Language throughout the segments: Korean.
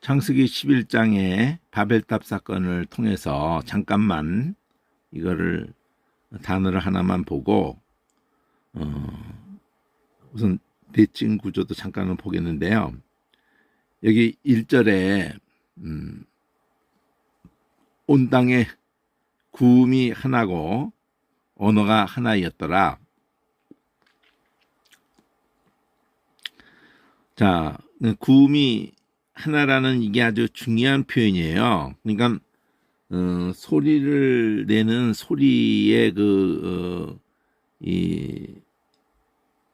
창세기 11장의 바벨탑 사건을 통해서 잠깐만 이거를 단어를 하나만 보고 우선 대칭 구조도 잠깐은 보겠는데요. 여기 1절에 온 땅에 구음이 하나고 언어가 하나였더라. 자, 구음이 하나라는 이게 아주 중요한 표현이에요. 그러니까 소리를 내는 소리의 이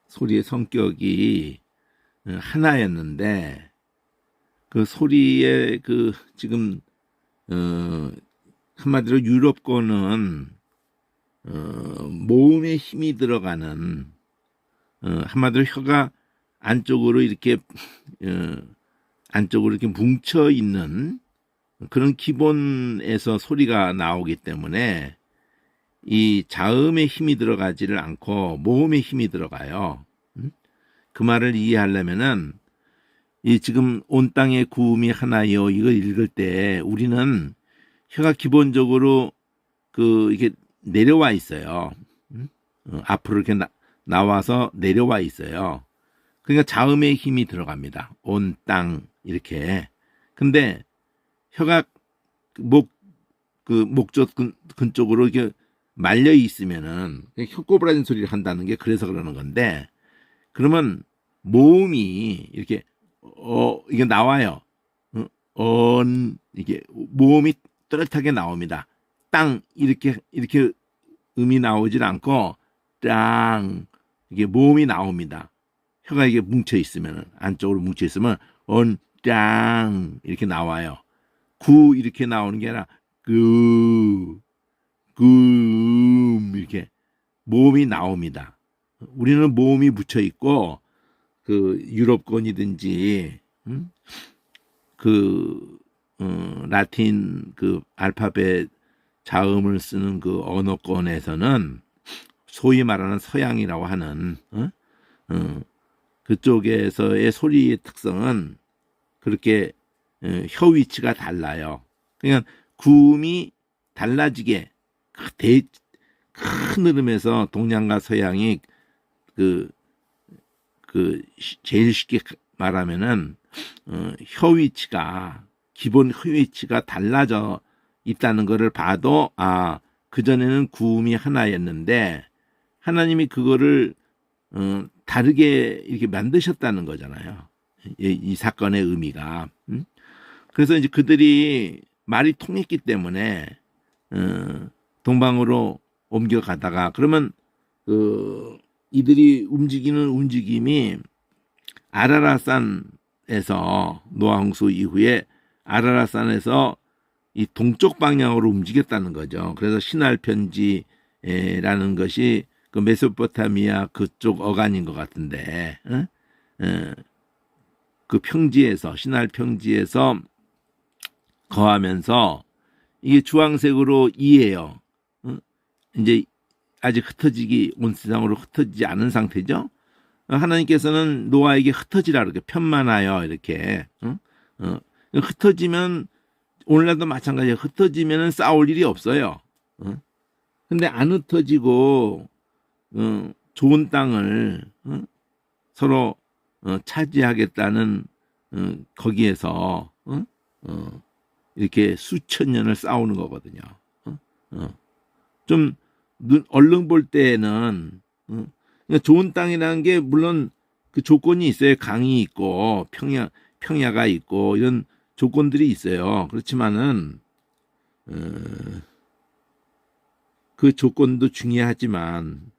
소리의 성격이 하나였는데 그 소리의 지금 한마디로 유럽권은 모음에 힘이 들어가는 한마디로 혀가 안쪽으로 이렇게 뭉쳐 있는 그런 기본에서 소리가 나오기 때문에 이 자음에 힘이 들어가지를 않고 모음에 힘이 들어가요. 그 말을 이해하려면은 이 지금 온 땅의 구음이 하나요 이걸 읽을 때 우리는 혀가 기본적으로 이게 내려와 있어요. 앞으로 이렇게 나와서 내려와 있어요. 그러니까 자음에 힘이 들어갑니다. 온 땅 이렇게. 근데 혀가 목젖 근쪽으로 이렇게 말려 있으면은 혀 꼬부라진 소리를 한다는 게 그래서 그러는 건데, 그러면 모음이 이렇게 이게 나와요. 이게 모음이 또렷하게 나옵니다. 땅 이렇게 음이 나오질 않고 땅 이게 모음이 나옵니다. 혀가 이게 뭉쳐 있으면 안쪽으로 뭉쳐 있으면 땅 이렇게 나와요. 구 이렇게 나오는 게 아니라 이렇게 모음이 나옵니다. 우리는 모음이 묻혀 있고 유럽권이든지 라틴 알파벳 자음을 쓰는 언어권에서는 소위 말하는 서양이라고 하는 그쪽에서의 소리의 특성은 그렇게 혀 위치가 달라요. 그러니까 구음이 달라지게 큰 흐름에서 동양과 서양이 제일 쉽게 말하면은 혀 위치가 기본 혀 위치가 달라져 있다는 것을 봐도 그전에는 구음이 하나였는데 하나님이 그거를 다르게 이렇게 만드셨다는 거잖아요. 이 사건의 의미가. 그래서 이제 그들이 말이 통했기 때문에 동방으로 옮겨가다가 그러면 이들이 움직이는 움직임이 아라라산에서 노아 홍수 이후에 아라라산에서 이 동쪽 방향으로 움직였다는 거죠. 그래서 신할 편지라는 것이 메소포타미아 그쪽 어간인 것 같은데 그 평지에서 신할 평지에서 거하면서 이게 주황색으로 이해요. 이제 아직 온 세상으로 흩어지지 않은 상태죠. 하나님께서는 노아에게 흩어지라 그렇게 편만하여 이렇게 흩어지면 오늘날도 마찬가지예요. 흩어지면 싸울 일이 없어요. 근데 안 흩어지고 좋은 땅을 서로 차지하겠다는 거기에서 이렇게 수천 년을 싸우는 거거든요. 좀 얼른 볼 때는 좋은 땅이라는 게 물론 그 조건이 있어요. 강이 있고 평야가 있고 이런 조건들이 있어요. 그렇지만은 그 조건도 중요하지만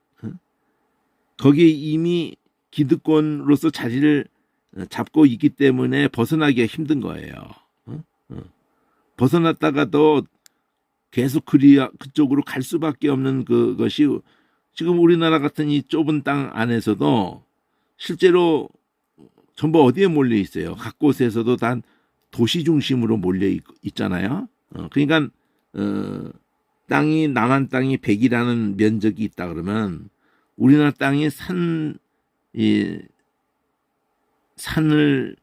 거기에 이미 기득권으로서 자리를 잡고 있기 때문에 벗어나기가 힘든 거예요. 벗어났다가도 계속 그쪽으로 갈 수밖에 없는 그것이 지금 우리나라 같은 이 좁은 땅 안에서도 실제로 전부 어디에 몰려 있어요. 각 곳에서도 다 도시 중심으로 몰려 있잖아요. 그러니까 남한 땅이 100이라는 면적이 있다 그러면 우리나라 땅이 산을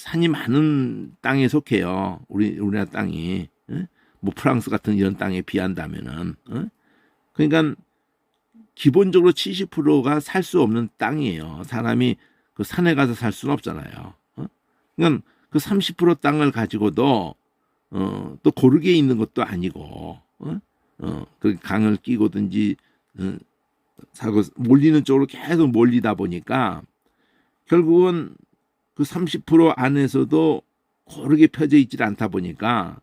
산이 많은 땅에 속해요. 우리나라 땅이. 예? 뭐 프랑스 같은 이런 땅에 비한다면은. 예? 그러니까 기본적으로 70%가 살 수 없는 땅이에요. 사람이 그 산에 가서 살 수는 없잖아요. 그러니까 그 30% 땅을 가지고도 또 고르게 있는 것도 아니고 그 강을 끼고든지 사고 몰리는 쪽으로 계속 몰리다 보니까 결국은 그 30% 안에서도 고르게 펴져 있질 않다 보니까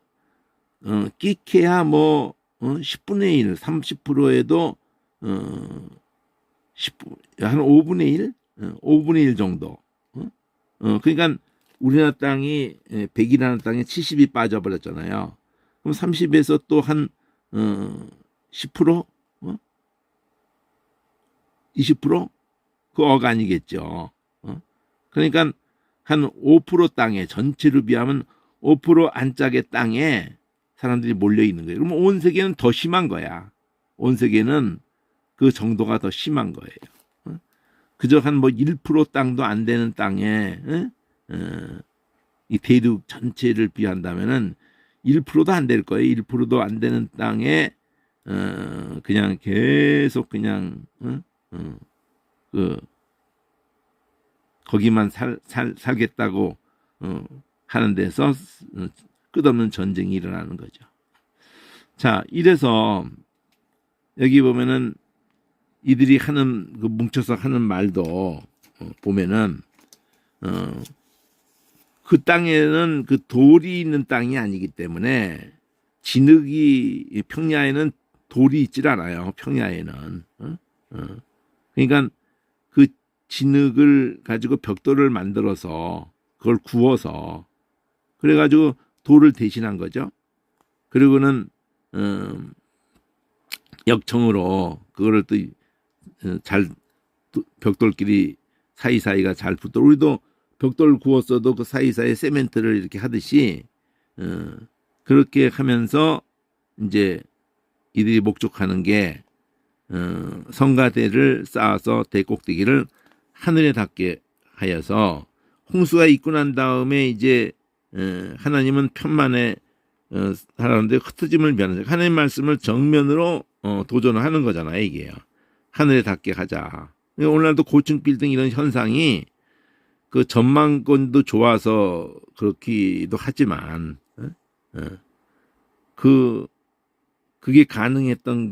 끼케야 뭐 10분의 1, 30%에도 한 5분의 1? 5분의 1 정도. 그러니까 우리나라 땅이 100이라는 땅에 70이 빠져버렸잖아요. 그럼 30에서 또 한 10%? 20%? 그 어간이겠죠. 그러니까 한 5% 땅에 전체를 비하면 5% 안짝의 땅에 사람들이 몰려 있는 거예요. 그럼 온 세계는 더 심한 거야. 온 세계는 그 정도가 더 심한 거예요. 그저 한 뭐 1% 땅도 안 되는 땅에 이 대륙 전체를 비한다면은 1%도 안 될 거예요. 1%도 안 되는 땅에 그냥 계속 그냥 그 거기만 살겠다고 하는 데서 끝없는 전쟁이 일어나는 거죠. 자, 이래서 여기 보면은 이들이 하는 그 뭉쳐서 하는 말도 보면은 그 땅에는 그 돌이 있는 땅이 아니기 때문에 진흙이 평야에는 돌이 있질 않아요. 평야에는 그러니까 그 진흙을 가지고 벽돌을 만들어서 그걸 구워서 그래가지고 돌을 대신한 거죠. 그리고는 역청으로 그거를 또 잘 벽돌끼리 사이사이가 잘 붙어. 우리도 벽돌 구웠어도 그 사이사이에 세멘트를 이렇게 하듯이 그렇게 하면서 이제 이들이 목적하는 게 성가대를 쌓아서 대꼭대기를 하늘에 닿게 하여서 홍수가 있고 난 다음에 이제 하나님은 편만에 하라는데 흩어짐을 면하자. 하나님 말씀을 정면으로 도전을 하는 거잖아요. 이게요. 하늘에 닿게 하자. 오늘날도 고층 빌딩 이런 현상이 그 전망권도 좋아서 그렇기도 하지만 그게 가능했던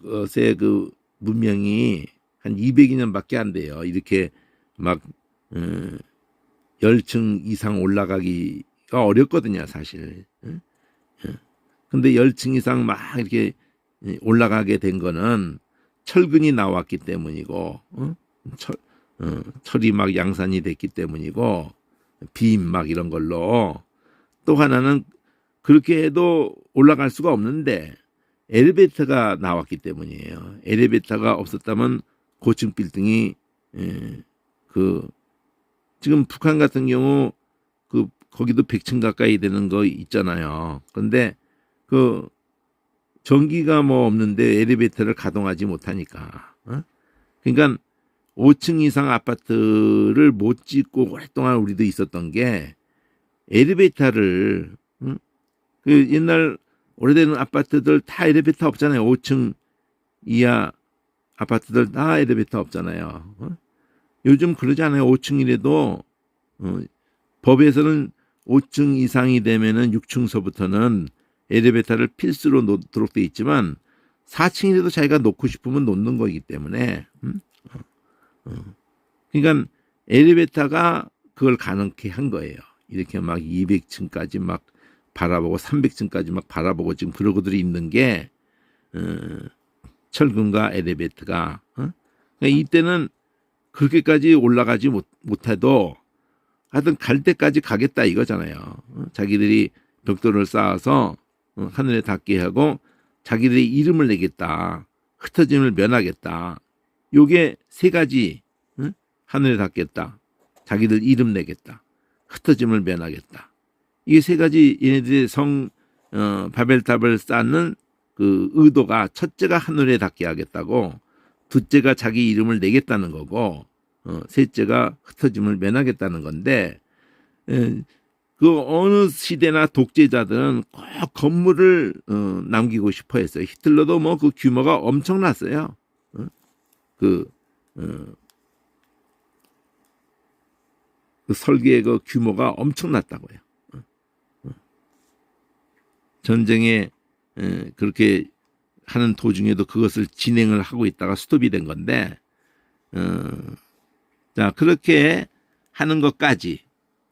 것의 그 문명이 한 200년밖에 안 돼요. 이렇게 막 10층 이상 올라가기가 어렵거든요, 사실. 근데 10층 이상 막 이렇게 올라가게 된 거는 철근이 나왔기 때문이고, 철이 막 양산이 됐기 때문이고, 빔 막 이런 걸로. 또 하나는 그렇게 해도 올라갈 수가 없는데 엘리베이터가 나왔기 때문이에요. 엘리베이터가 없었다면 고층 빌딩이 지금 북한 같은 경우 거기도 100층 가까이 되는 거 있잖아요. 그런데 그 전기가 뭐 없는데 엘리베이터를 가동하지 못하니까. 그러니까 5층 이상 아파트를 못 짓고 오랫동안 우리도 있었던 게 엘리베이터를 그 옛날 오래된 아파트들 다 엘리베이터 없잖아요. 5층 이하 아파트들 다 엘리베이터 없잖아요. 요즘 그러지 않아요. 5층이라도 법에서는 5층 이상이 되면은 6층서부터는 엘리베이터를 필수로 놓도록 돼 있지만 4층이라도 자기가 놓고 싶으면 놓는 거기 때문에 그러니까 엘리베이터가 그걸 가능케 한 거예요. 이렇게 막 200층까지 막 바라보고 300층까지 막 바라보고 지금 그러고들이 있는 게 철근과 엘리베이터가 그러니까 이때는 그렇게까지 올라가지 못해도 하여튼 갈 때까지 가겠다 이거잖아요. 자기들이 벽돌을 쌓아서 하늘에 닿게 하고 자기들의 이름을 내겠다. 흩어짐을 면하겠다. 요게 세 가지. 하늘에 닿겠다. 자기들 이름 내겠다. 흩어짐을 면하겠다. 이게 세 가지 얘네들의 바벨탑을 쌓는 그 의도가 첫째가 하늘에 닿게 하겠다고 둘째가 자기 이름을 내겠다는 거고 셋째가 흩어짐을 면하겠다는 건데 예, 그 어느 시대나 독재자들은 꼭 건물을 남기고 싶어 했어요. 히틀러도 뭐 그 규모가 엄청났어요. 어? 그, 어, 그 설계의 그 규모가 엄청났다고요. 전쟁에 그렇게 하는 도중에도 그것을 진행을 하고 있다가 스톱이 된 건데, 어, 자 그렇게 하는 것까지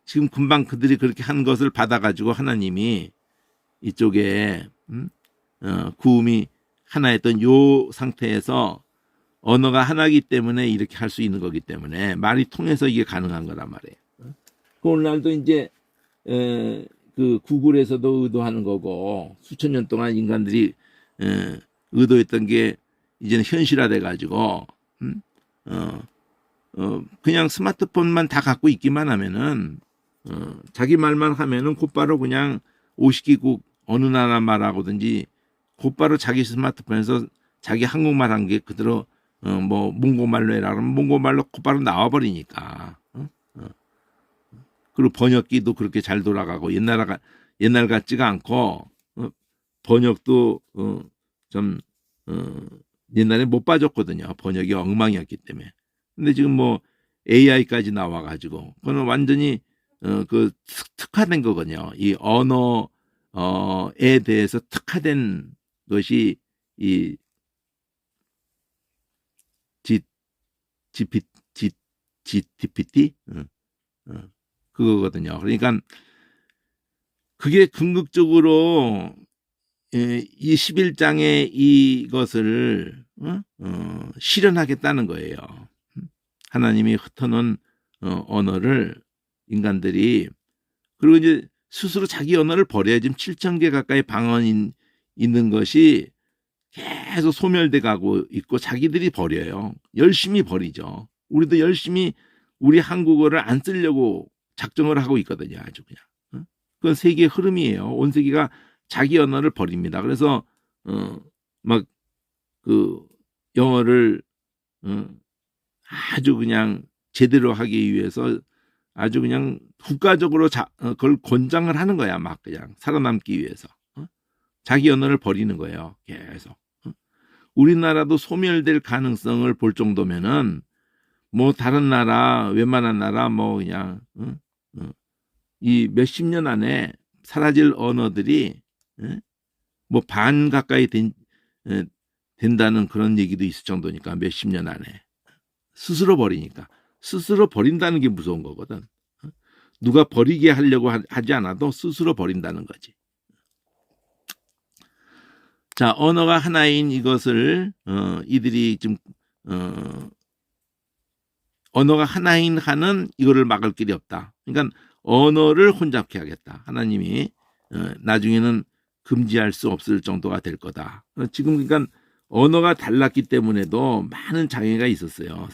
지금 금방 그들이 그렇게 한 것을 받아가지고 하나님이 이쪽에 구음이 하나였던 요 상태에서 언어가 하나이기 때문에 이렇게 할 수 있는 거기 때문에 말이 통해서 이게 가능한 거란 말이에요. 그 오늘날도 이제 그 구글에서도 의도하는 거고 수천 년 동안 인간들이 의도했던 게 이제는 현실화돼 가지고 그냥 스마트폰만 다 갖고 있기만 하면은 자기 말만 하면은 곧바로 그냥 오시기국 어느 나라 말하고든지 곧바로 자기 스마트폰에서 자기 한국말 한 게 그대로 뭐 몽고말로 해라 그러면 몽고말로 곧바로 나와버리니까 그리고 번역기도 그렇게 잘 돌아가고 옛날 같지가 않고 번역도 좀 옛날에 못 빠졌거든요. 번역이 엉망이었기 때문에. 근데 지금 뭐 AI까지 나와가지고 그거는 완전히 그 특화된 거거든요. 이 언어에 대해서 특화된 것이 이 G, GTPT 그거거든요. 그러니까 그게 궁극적으로 이 11장의 이것을 실현하겠다는 거예요. 하나님이 흩어놓은 언어를 인간들이 그리고 이제 스스로 자기 언어를 버려야 지금 7,000개 가까이 방언이 있는 것이 계속 소멸돼 가고 있고 자기들이 버려요. 열심히 버리죠. 우리도 열심히 우리 한국어를 안 쓰려고 작정을 하고 있거든요. 아주 그냥. 그건 세계의 흐름이에요. 온 세계가 자기 언어를 버립니다. 그래서 막 그 영어를 아주 그냥 제대로 하기 위해서 아주 그냥 국가적으로 그걸 권장을 하는 거야. 막 그냥 살아남기 위해서. 자기 언어를 버리는 거예요. 계속. 우리나라도 소멸될 가능성을 볼 정도면은 뭐 다른 나라 웬만한 나라 뭐 그냥 이 몇십 년 안에 사라질 언어들이 뭐 반 가까이 된다는 그런 얘기도 있을 정도니까 몇십 년 안에 스스로 버리니까 스스로 버린다는 게 무서운 거거든. 누가 버리게 하려고 하지 않아도 스스로 버린다는 거지. 자, 언어가 하나인 이것을 이들이 좀 언어가 하나인 한은 이거를 막을 길이 없다. 그러니까 언어를 혼잡케 하겠다. 하나님이 나중에는 금지할 수 없을 정도가 될 거다. 지금 그러니까 언어가 달랐기 때문에도 많은 장애가 있었어요.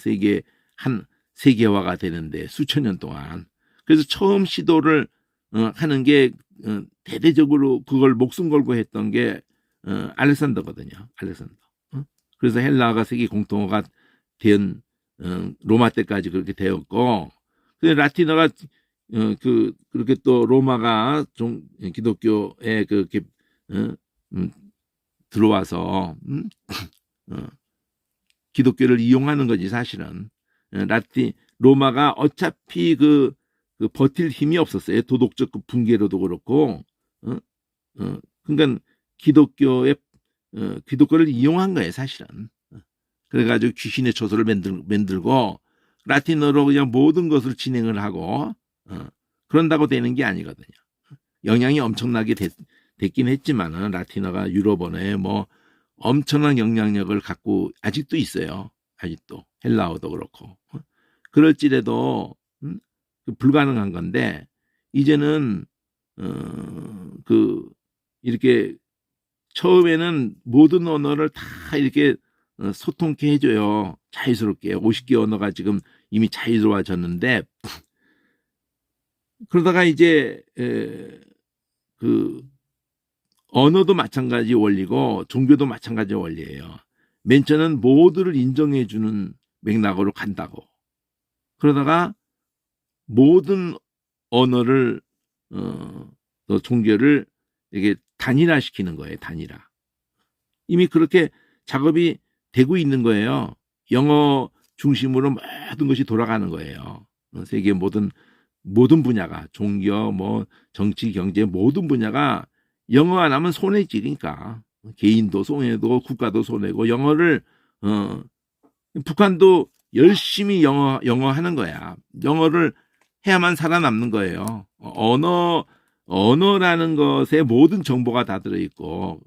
세계화가 되는데 수천 년 동안. 그래서 처음 시도를 하는 게 대대적으로 그걸 목숨 걸고 했던 게 알렉산더거든요. 알렉산더. 그래서 헬라어가 세계 공통어가 된 로마 때까지 그렇게 되었고, 그 라틴어가 그렇게 또 로마가 좀 기독교에 그렇게 들어와서 기독교를 이용하는 거지 사실은. 로마가 어차피 그 버틸 힘이 없었어요. 도덕적 그 붕괴로도 그렇고, 그러니까 기독교를 이용한 거예요 사실은. 그래가지고 귀신의 처소를 만들고 라틴어로 그냥 모든 것을 진행을 하고 그런다고 되는 게 아니거든요. 영향이 엄청나게 됐긴 했지만은 라틴어가 유럽 언어에 뭐 엄청난 영향력을 갖고 아직도 있어요. 아직도 헬라어도 그렇고 그럴지라도 불가능한 건데 이제는 이렇게 처음에는 모든 언어를 다 이렇게 소통케 해줘요. 자유스럽게 50개 언어가 지금 이미 자유로워졌는데 그러다가 이제 그 언어도 마찬가지 원리고 종교도 마찬가지 원리예요. 맨 처음에는 모두를 인정해주는 맥락으로 간다고. 그러다가 모든 언어를 또 종교를 이게 단일화시키는 거예요. 단일화. 이미 그렇게 작업이 되고 있는 거예요. 영어 중심으로 모든 것이 돌아가는 거예요. 세계 모든 분야가 종교, 뭐 정치, 경제 모든 분야가 영어 안 하면 손해지. 그러니까 개인도 손해고 국가도 손해고 영어를 북한도 열심히 영어 하는 거야. 영어를 해야만 살아남는 거예요. 언어라는 것에 모든 정보가 다 들어있고,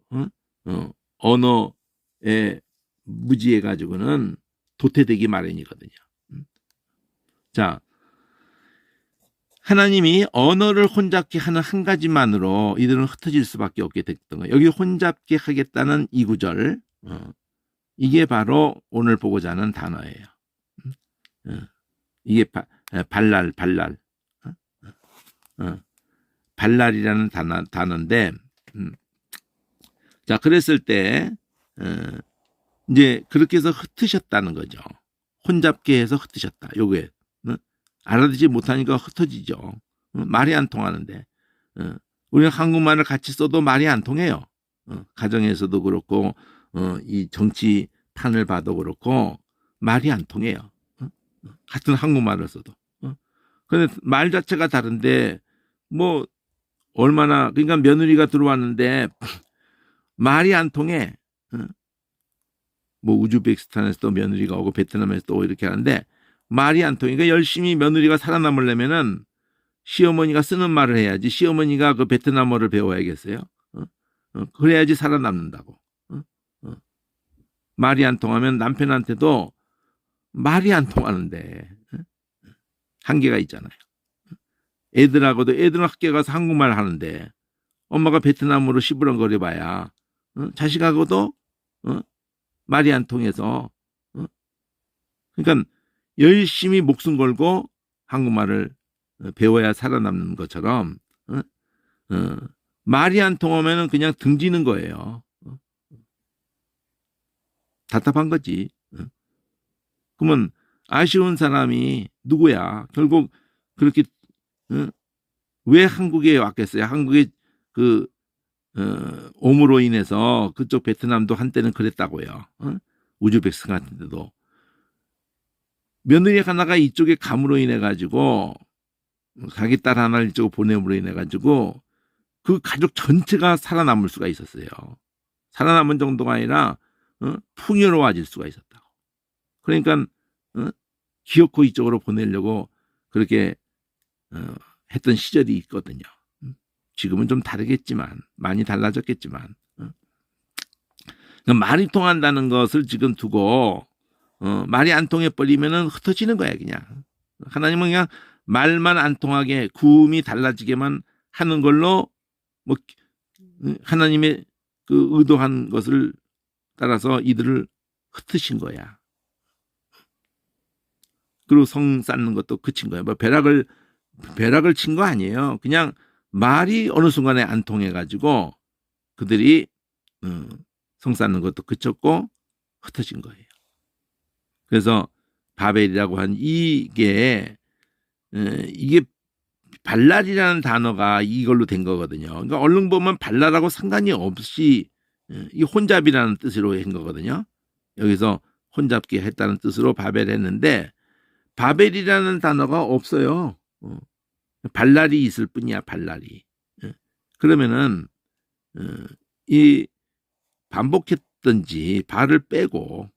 언어에 무지해 가지고는 도태되기 마련이거든요. 자, 하나님이 언어를 혼잡게 하는 한 가지만으로 이들은 흩어질 수밖에 없게 됐던 거예요. 여기 혼잡게 하겠다는 이 구절, 이게 바로 오늘 보고자 하는 단어예요. 이게 발랄. 발랄이라는 단어인데, 자, 그랬을 때, 이제 그렇게 해서 흩으셨다는 거죠. 혼잡게 해서 흩으셨다. 요게, 알아듣지 못하니까 흩어지죠. 말이 안 통하는데, 우리는 한국말을 같이 써도 말이 안 통해요. 가정에서도 그렇고, 이 정치판을 봐도 그렇고, 말이 안 통해요. 같은 한국말을 써도. 근데 말 자체가 다른데, 뭐, 얼마나, 그러니까 며느리가 들어왔는데, 말이 안 통해. 뭐, 우즈베키스탄에서도 며느리가 오고, 베트남에서 또 이렇게 하는데, 말이 안 통해. 그러니까 열심히 며느리가 살아남으려면은, 시어머니가 쓰는 말을 해야지, 시어머니가 그 베트남어를 배워야겠어요. 그래야지 살아남는다고. 말이 안 통하면 남편한테도 말이 안 통하는데, 한계가 있잖아요. 애들하고도 애들은 학교 가서 한국말 하는데 엄마가 베트남어로 시부렁거려봐야 자식하고도 말이 안 통해서 그러니까 열심히 목숨 걸고 한국말을 배워야 살아남는 것처럼 말이 안 통하면 그냥 등지는 거예요. 답답한 거지. 그러면 아쉬운 사람이 누구야? 결국 그렇게 왜 한국에 왔겠어요? 한국에 그 옴으로 인해서 그쪽 베트남도 한때는 그랬다고요. 우즈베키스탄 같은 데도 며느리 하나가 이쪽에 감으로 인해 가지고 자기 딸 하나를 이쪽으로 보냄으로 인해 가지고 그 가족 전체가 살아남을 수가 있었어요. 살아남은 정도가 아니라 풍요로워질 수가 있었다고. 그러니까 기어코 이쪽으로 보내려고 그렇게 했던 시절이 있거든요. 지금은 좀 다르겠지만 많이 달라졌겠지만 그러니까 말이 통한다는 것을 지금 두고 말이 안 통해 버리면은 흩어지는 거야 그냥. 하나님은 그냥 말만 안 통하게 구음이 달라지게만 하는 걸로 뭐 하나님의 그 의도한 것을 따라서 이들을 흩으신 거야. 그리고 성 쌓는 것도 그친 거예요. 뭐 벼락을 친 거 아니에요. 그냥 말이 어느 순간에 안 통해 가지고 그들이 성 쌓는 것도 그쳤고 흩어진 거예요. 그래서 바벨이라고 한 이게 발랄이라는 단어가 이걸로 된 거거든요. 그러니까 얼른 보면 발랄하고 상관이 없이 이 혼잡이라는 뜻으로 한 거거든요. 여기서 혼잡게 했다는 뜻으로 바벨 했는데 바벨이라는 단어가 없어요. 발랄이 있을 뿐이야, 발랄이. 그러면은 이 반복했던지 발을 빼고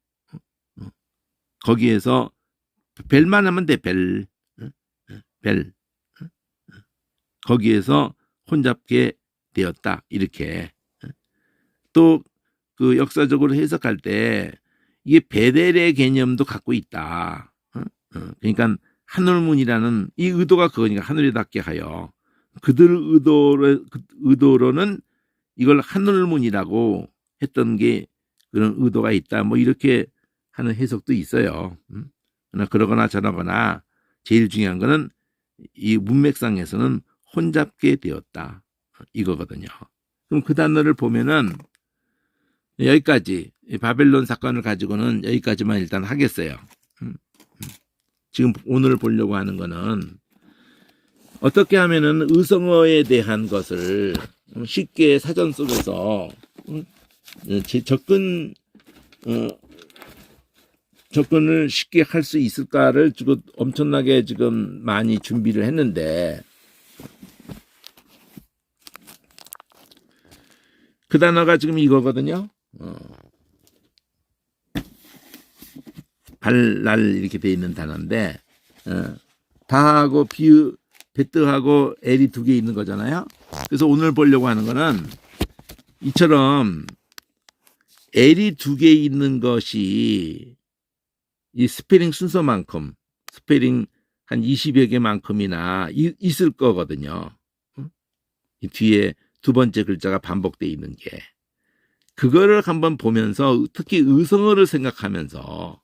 거기에서 벨만 하면 돼, 벨. 거기에서 혼잡게 되었다. 이렇게. 또 그 역사적으로 해석할 때 이게 베델의 개념도 갖고 있다. 그러니까 하늘문이라는 이 의도가 그거니까 하늘에 닿게 하여 그들 의도로는 이걸 하늘문이라고 했던 게 그런 의도가 있다. 뭐 이렇게 하는 해석도 있어요. 그러거나 저러거나 제일 중요한 거는 이 문맥상에서는 혼잡게 되었다. 이거거든요. 그럼 그 단어를 보면은 여기까지 바벨론 사건을 가지고는 여기까지만 일단 하겠어요. 지금 오늘 보려고 하는 거는 어떻게 하면은 의성어에 대한 것을 쉽게 사전 속에서 접근을 쉽게 할 수 있을까를 지금 엄청나게 지금 많이 준비를 했는데, 그 단어가 지금 이거거든요. 발랄 이렇게 돼 있는 단어인데, 다하고 비읍 베뜨하고 엘이 두 개 있는 거잖아요. 그래서 오늘 보려고 하는 거는 이처럼 엘이 두 개 있는 것이 이 스페링 순서만큼, 스페링 한 20여 개만큼이나 있을 거거든요. 이 뒤에 두 번째 글자가 반복되어 있는 게. 그거를 한번 보면서, 특히 의성어를 생각하면서,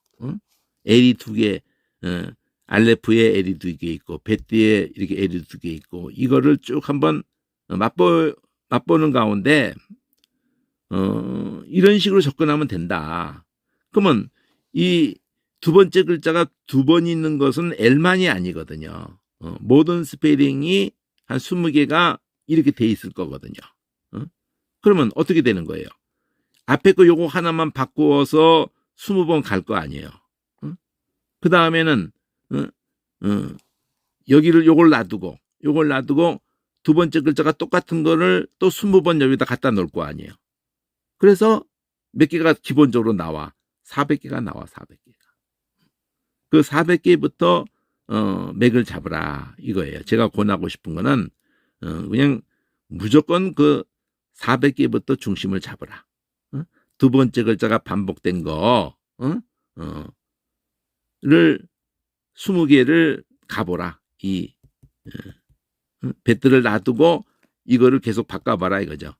엘이 두 개, 알레프에 엘이 두 개 있고, 베트에 이렇게 엘이 두 개 있고, 이거를 쭉 한번 맛보는 가운데, 이런 식으로 접근하면 된다. 그러면 이 두 번째 글자가 두 번 있는 것은 L만이 아니거든요. 모든 스페링이 한 20개가 이렇게 돼 있을 거거든요. 그러면 어떻게 되는 거예요? 앞에 거 요거 하나만 바꾸어서 20번 갈 거 아니에요. 그 다음에는 여기를 요걸 놔두고 두 번째 글자가 똑같은 거를 또 20번 여기다 갖다 놓을 거 아니에요. 그래서 몇 개가 기본적으로 나와? 400개가 나와. 400개가. 그 400개부터 맥을 잡으라 이거예요. 제가 권하고 싶은 거는 그냥 무조건 그 400개부터 중심을 잡으라. 두 번째 글자가 반복된 거를 20개를 가보라. 이 배트를 놔두고 이거를 계속 바꿔봐라 이거죠.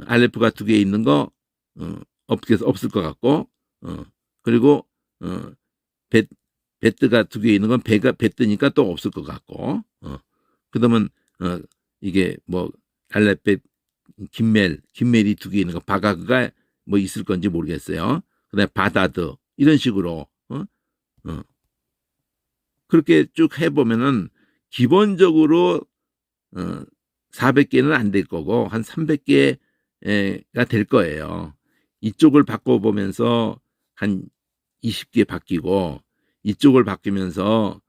알레프가 두 개 있는 거 없을 것 같고, 그리고 베트가 두 개 있는 건 베트니까 또 없을 것 같고, 그러면 이게 뭐 알레페 김멜이 두 개 있는 거 바가그가 뭐 있을 건지 모르겠어요. 그다음에 바다드 이런 식으로 그렇게 쭉 해보면은 기본적으로 400개는 안 될 거고 한 300개가 될 거예요. 이쪽을 바꿔보면서 한 20개 바뀌고 이쪽을 바뀌면서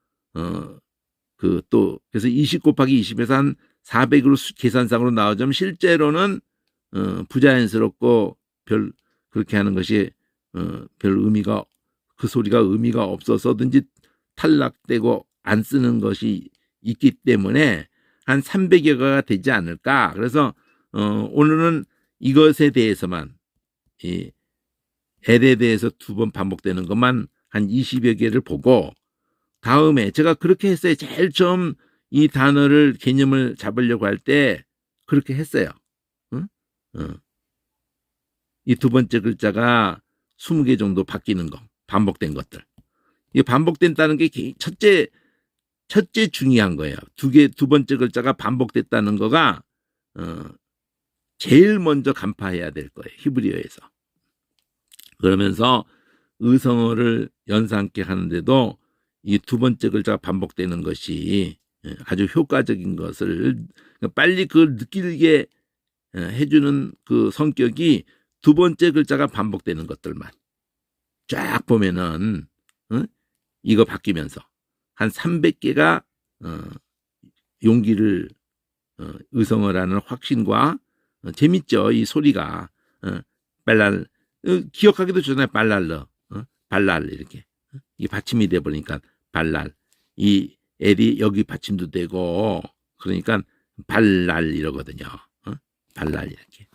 그래서 20 곱하기 20에서 한 400으로 계산상으로 나오자면 실제로는 부자연스럽고 그렇게 하는 것이 별 의미가, 그 소리가 의미가 없어서든지 탈락되고 안 쓰는 것이 있기 때문에 한 300여 개가 되지 않을까. 그래서 오늘은 이것에 대해서만, 이 L에 대해서 두 번 반복되는 것만 한 20여 개를 보고, 다음에 제가 그렇게 했어요. 제일 처음 이 단어를 개념을 잡으려고 할 때 그렇게 했어요. 이 두 번째 글자가 20개 정도 바뀌는 거, 반복된 것들. 이게 반복된다는 게 첫째 중요한 거예요. 두 번째 글자가 반복됐다는 거가 제일 먼저 간파해야 될 거예요. 히브리어에서. 그러면서 의성어를 연상케 하는데도 이 두 번째 글자가 반복되는 것이 아주 효과적인 것을, 빨리 그걸 느끼게 해주는 그 성격이 두 번째 글자가 반복되는 것들만 쫙 보면은 이거 바뀌면서 한 300개가 용기를, 의성어라는 확신과 재밌죠. 이 소리가 발랄, 기억하기도 좋잖아요. 발랄 이렇게 이 받침이 돼 버리니까 발랄, 이 L이 여기 받침도 되고 그러니까 발랄 이러거든요. 발랄 이렇게.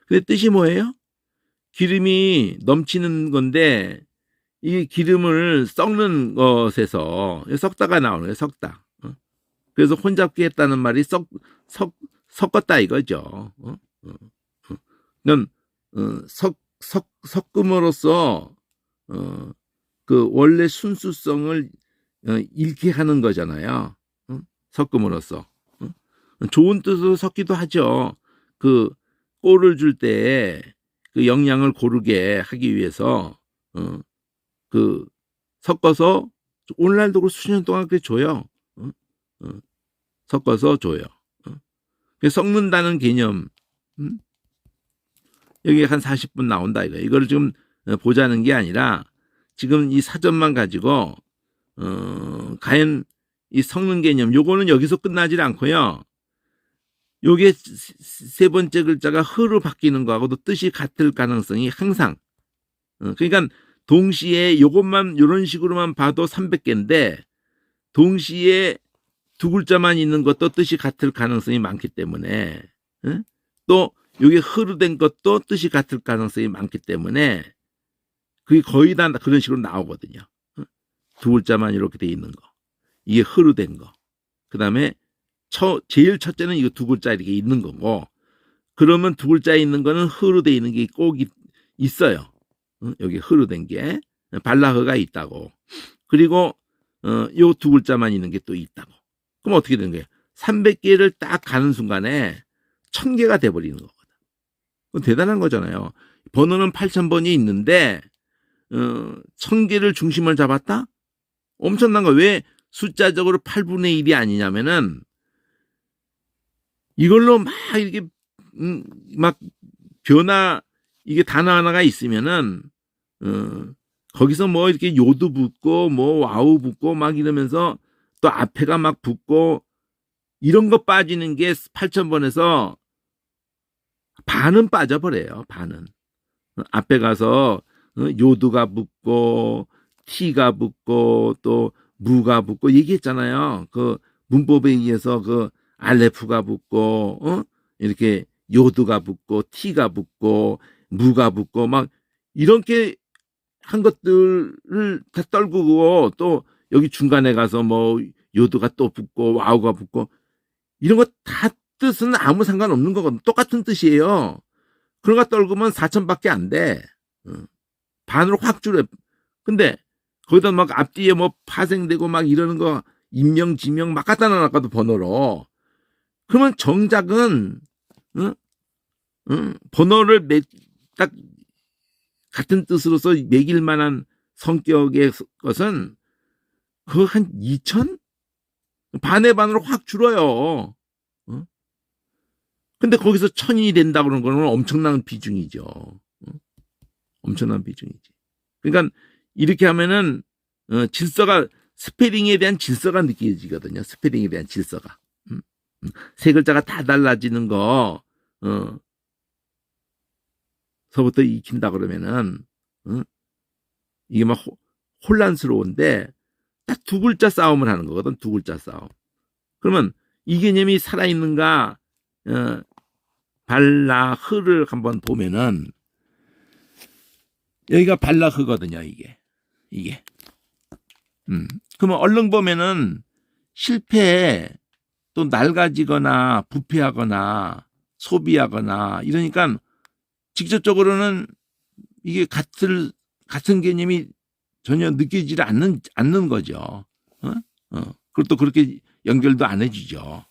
근데 뜻이 뭐예요? 기름이 넘치는 건데 이 기름을 썩는 것에서 썩다가 나오는 거예요. 썩다. 그래서 혼잡게 했다는 말이 섞었다 이거죠. 그건 섞음으로써 그 원래 순수성을 잃게 하는 거잖아요. 섞음으로써. 좋은 뜻으로 섞기도 하죠. 그 꼴을 줄 때 그 영양을 고르게 하기 위해서 섞어서 오늘날도 그 수년 동안 그렇게 줘요. 섞어서 줘요. 섞는다는 개념, 여기 한 40분 나온다 이거. 이거를 지금 보자는 게 아니라 지금 이 사전만 가지고 과연 이 섞는 개념, 요거는 여기서 끝나질 않고요. 요게 세 번째 글자가 흐로 바뀌는 거하고도 뜻이 같을 가능성이 항상. 그러니까 동시에 요것만 요런 식으로만 봐도 300개인데 동시에 두 글자만 있는 것도 뜻이 같을 가능성이 많기 때문에 또 요게 흐로 된 것도 뜻이 같을 가능성이 많기 때문에 그게 거의 다 그런 식으로 나오거든요. 두 글자만 이렇게 돼 있는 거. 이게 흐로 된 거. 그 다음에 제일 첫째는 이거 두 글자 이렇게 있는 거고, 그러면 두 글자에 있는 거는 흐로 돼 있는 게 꼭 있어요. 여기 흐로 된 게. 발라흐가 있다고. 그리고 요 두 글자만 있는 게 또 있다고. 그럼 어떻게 되는 거예요? 300개를 딱 가는 순간에 1000개가 돼버리는 거거든. 그건 대단한 거잖아요. 번호는 8000번이 있는데 1000개를 중심을 잡았다? 엄청난 거. 왜 숫자적으로 8분의 1이 아니냐면은 이걸로 막 이렇게 막 변화, 이게 단어 하나가 있으면은 거기서 뭐 이렇게 요도 붙고 뭐 와우 붙고 막 이러면서 또 앞에가 막 붙고 이런 거 빠지는 게 8000번에서 반은 빠져버려요. 반은. 앞에 가서 요두가 붙고 티가 붙고 또 무가 붙고 얘기했잖아요. 그 문법에 의해서 그 알레프가 붙고 이렇게 요두가 붙고 티가 붙고 무가 붙고 막 이렇게 한 것들을 다 떨구고 또 여기 중간에 가서 뭐 요두가 또 붙고 와우가 붙고 이런 거 다 뜻은 아무 상관없는 거거든. 똑같은 뜻이에요. 그런 거 떨구면 4000밖에 안 돼. 반으로 확 줄여. 근데 거기다 막 앞뒤에 뭐 파생되고 막 이러는 거 인명 지명 막 갖다 놔놨거든 번호로. 그러면 정작은 번호를 딱 같은 뜻으로서 매길 만한 성격의 것은 그거 한 2000? 반의 반으로 확 줄어요. 근데 거기서 1000이 된다 그러는 거는 엄청난 비중이죠. 엄청난 비중이지. 그러니까 이렇게 하면은 질서가, 스페링에 대한 질서가 느껴지거든요. 스페링에 대한 질서가. 세 글자가 다 달라지는 거 서부터 익힌다 그러면은 이게 막 혼란스러운데 딱 두 글자 싸움을 하는 거거든. 두 글자 싸움. 그러면 이 개념이 살아있는가, 발라흐를 한번 보면은 여기가 발라흐거든요. 이게. 그러면 얼른 보면은 실패에 또 낡아지거나 부패하거나 소비하거나 이러니까 직접적으로는 이게 같은 개념이 전혀 느껴지지 않는 거죠. 그리고 또 그렇게 연결도 안 해주죠.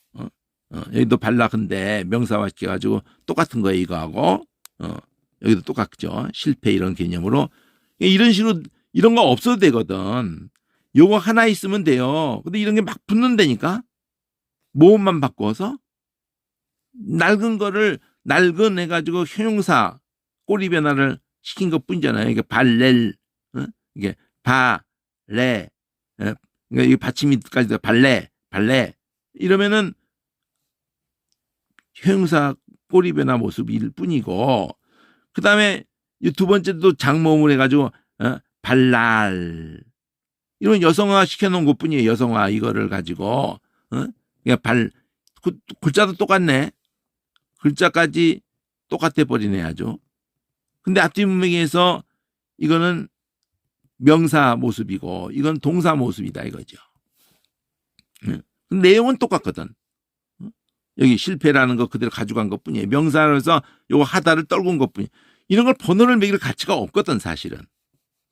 여기도 발라흐인데 명사화 시켜가지고 똑같은 거예요. 이거하고 여기도 똑같죠. 실패 이런 개념으로 이런 식으로 이런 거 없어도 되거든. 요거 하나 있으면 돼요. 근데 이런 게 막 붙는다니까. 모음만 바꿔서 낡은 거를 낡은 해가지고 형용사 꼬리 변화를 시킨 것 뿐이잖아요. 이게 발렐, 이게 바레, 그러니까 이 받침이까지 발레 이러면은 형용사 꼬리 변화 모습일 뿐이고, 그 다음에 두 번째도 장모음을 해가지고 발랄 이런 여성화 시켜놓은 것 뿐이에요. 여성화 이거를 가지고 그러니까 글자도 똑같네. 글자까지 똑같아 버리네 아주. 근데 앞뒤 문맥에서 이거는 명사 모습이고 이건 동사 모습이다 이거죠. 내용은 똑같거든. 여기 실패라는 거 그대로 가져간 것 뿐이에요. 명사로서 요거 하다를 떨군 것 뿐이에요. 이런 걸 번호를 매길 가치가 없거든 사실은.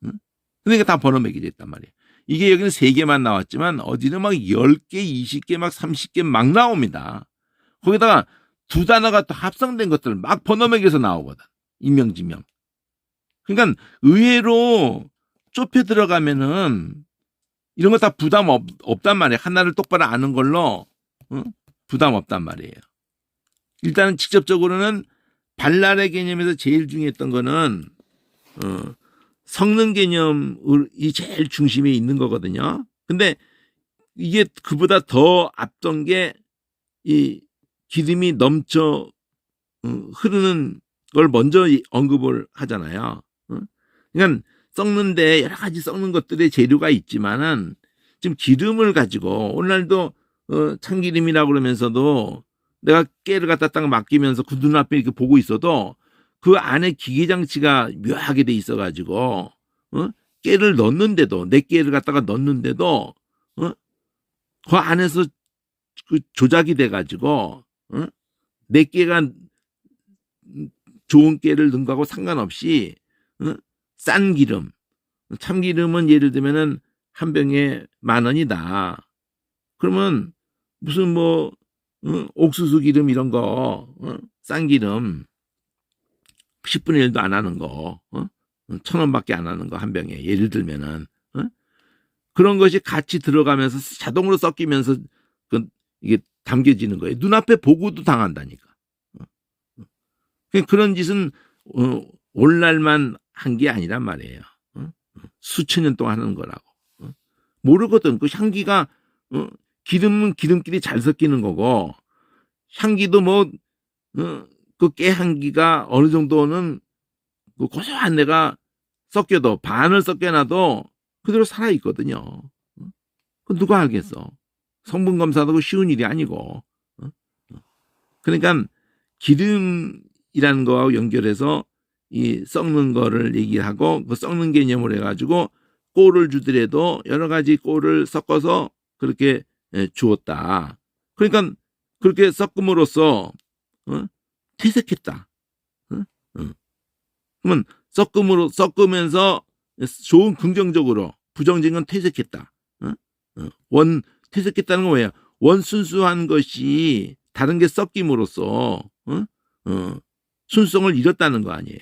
근데 이게 다 번호 매기져 있단 말이에요. 이게 여기는 3개만 나왔지만 어디는 막 10개, 20개, 막 30개 막 나옵니다. 거기다가 두 단어가 또 합성된 것들 막 번호 매겨서 나오거든. 인명지명. 그러니까 의외로 좁혀 들어가면은 이런 거 다 부담 없단 말이에요. 하나를 똑바로 아는 걸로 부담 없단 말이에요. 일단은 직접적으로는 발랄의 개념에서 제일 중요했던 거는 섞는 개념이 제일 중심에 있는 거거든요. 근데 이게 그보다 더 앞선 게 이 기름이 넘쳐 흐르는 걸 먼저 언급을 하잖아요. 그러니까 썩는데 여러 가지 썩는 것들의 재료가 있지만은 지금 기름을 가지고 오늘날도 참기름이라고 그러면서도 내가 깨를 갖다 딱 맡기면서 그 눈앞에 이렇게 보고 있어도 그 안에 기계장치가 묘하게 돼 있어가지고 깨를 넣는데도 내 깨를 갖다가 넣는데도 그 안에서 그 조작이 돼가지고 내 깨가 좋은 깨를 넣은 거하고 상관없이 싼 기름, 참기름은 예를 들면은 한 병에 10,000원이다. 그러면 무슨 뭐 옥수수 기름 이런 거 싼 기름 10분의 1도 안 하는 거 1,000원밖에 안 하는 거 한 병에 예를 들면은 그런 것이 같이 들어가면서 자동으로 섞이면서 이게 담겨지는 거예요. 눈앞에 보고도 당한다니까. 그런 짓은 오늘날만 한 게 아니란 말이에요. 수천 년 동안 하는 거라고. 모르거든. 그 향기가 기름은 기름끼리 잘 섞이는 거고 향기도 뭐 그 깨 향기가 어느 정도는 그 고소한 내가 섞여도 반을 섞여놔도 그대로 살아 있거든요. 그 누가 알겠어? 성분 검사도 쉬운 일이 아니고. 그러니까 기름이라는 거하고 연결해서 이 썩는 거를 얘기하고 그 썩는 개념을 해가지고 꼴을 주더라도 여러 가지 꼴을 섞어서 그렇게 주었다. 그러니까 그렇게 섞음으로써 퇴색했다. 그러면 섞으면서 좋은 긍정적으로 부정적인 건 퇴색했다. 퇴색했다는 건 뭐예요? 원순수한 것이 다른 게 섞임으로써 순성을 잃었다는 거 아니에요.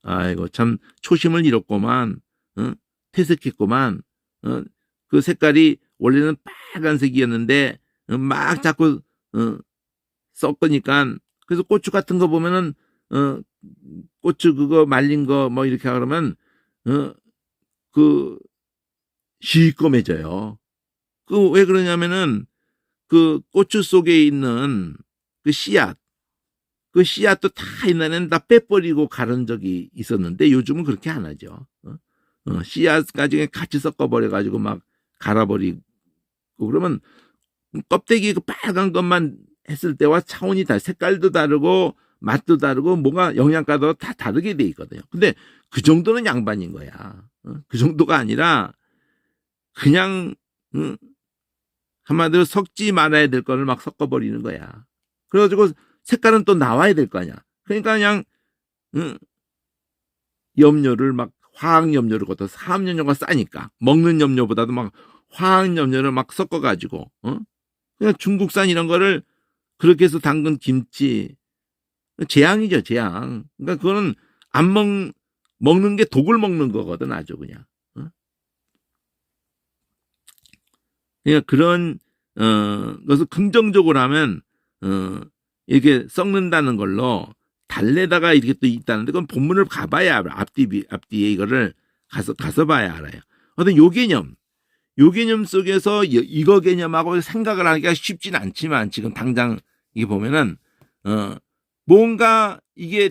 아이고 참 초심을 잃었구만. 퇴색했구만. 그 색깔이 원래는 빨간색이었는데 막 자꾸 섞으니까 그래서 고추 같은 거 보면은 고추 그거 말린 거 뭐 이렇게 하면 그 시꺼매져요. 그 왜 그러냐면은 그 고추 속에 있는 그 씨앗, 그 씨앗도 다 옛날에는 다 빼버리고 가른 적이 있었는데 요즘은 그렇게 안 하죠. 씨앗까지 같이 섞어버려가지고 막 갈아버리고 그러면 껍데기 그 빨간 것만 했을 때와 차원이 다 색깔도 다르고 맛도 다르고 뭔가 영양가도 다 다르게 돼 있거든요. 근데 그 정도는 양반인 거야. 그 정도가 아니라 그냥 한마디로 섞지 말아야 될 거를 막 섞어버리는 거야. 그래가지고 색깔은 또 나와야 될 거 아니야. 그러니까 그냥 염료를 막 화학염료를 걷어 사암염료가 싸니까 먹는 염료보다도 막 화학염료를 막 섞어가지고 그냥 중국산 이런 거를 그렇게 해서 담근 김치 재앙이죠, 재앙. 그러니까 그거는 안 먹는 게 독을 먹는 거거든, 아주 그냥. 그러니까 그런 것을 긍정적으로 하면 이렇게 썩는다는 걸로 달래다가 이렇게 또 있다는데 그건 본문을 가봐야 알아. 앞뒤에 이거를 가서 봐야 알아요. 어떤 요 개념 속에서 이거 개념하고 생각을 하기가 쉽진 않지만 지금 당장 이게 보면은 뭔가 이게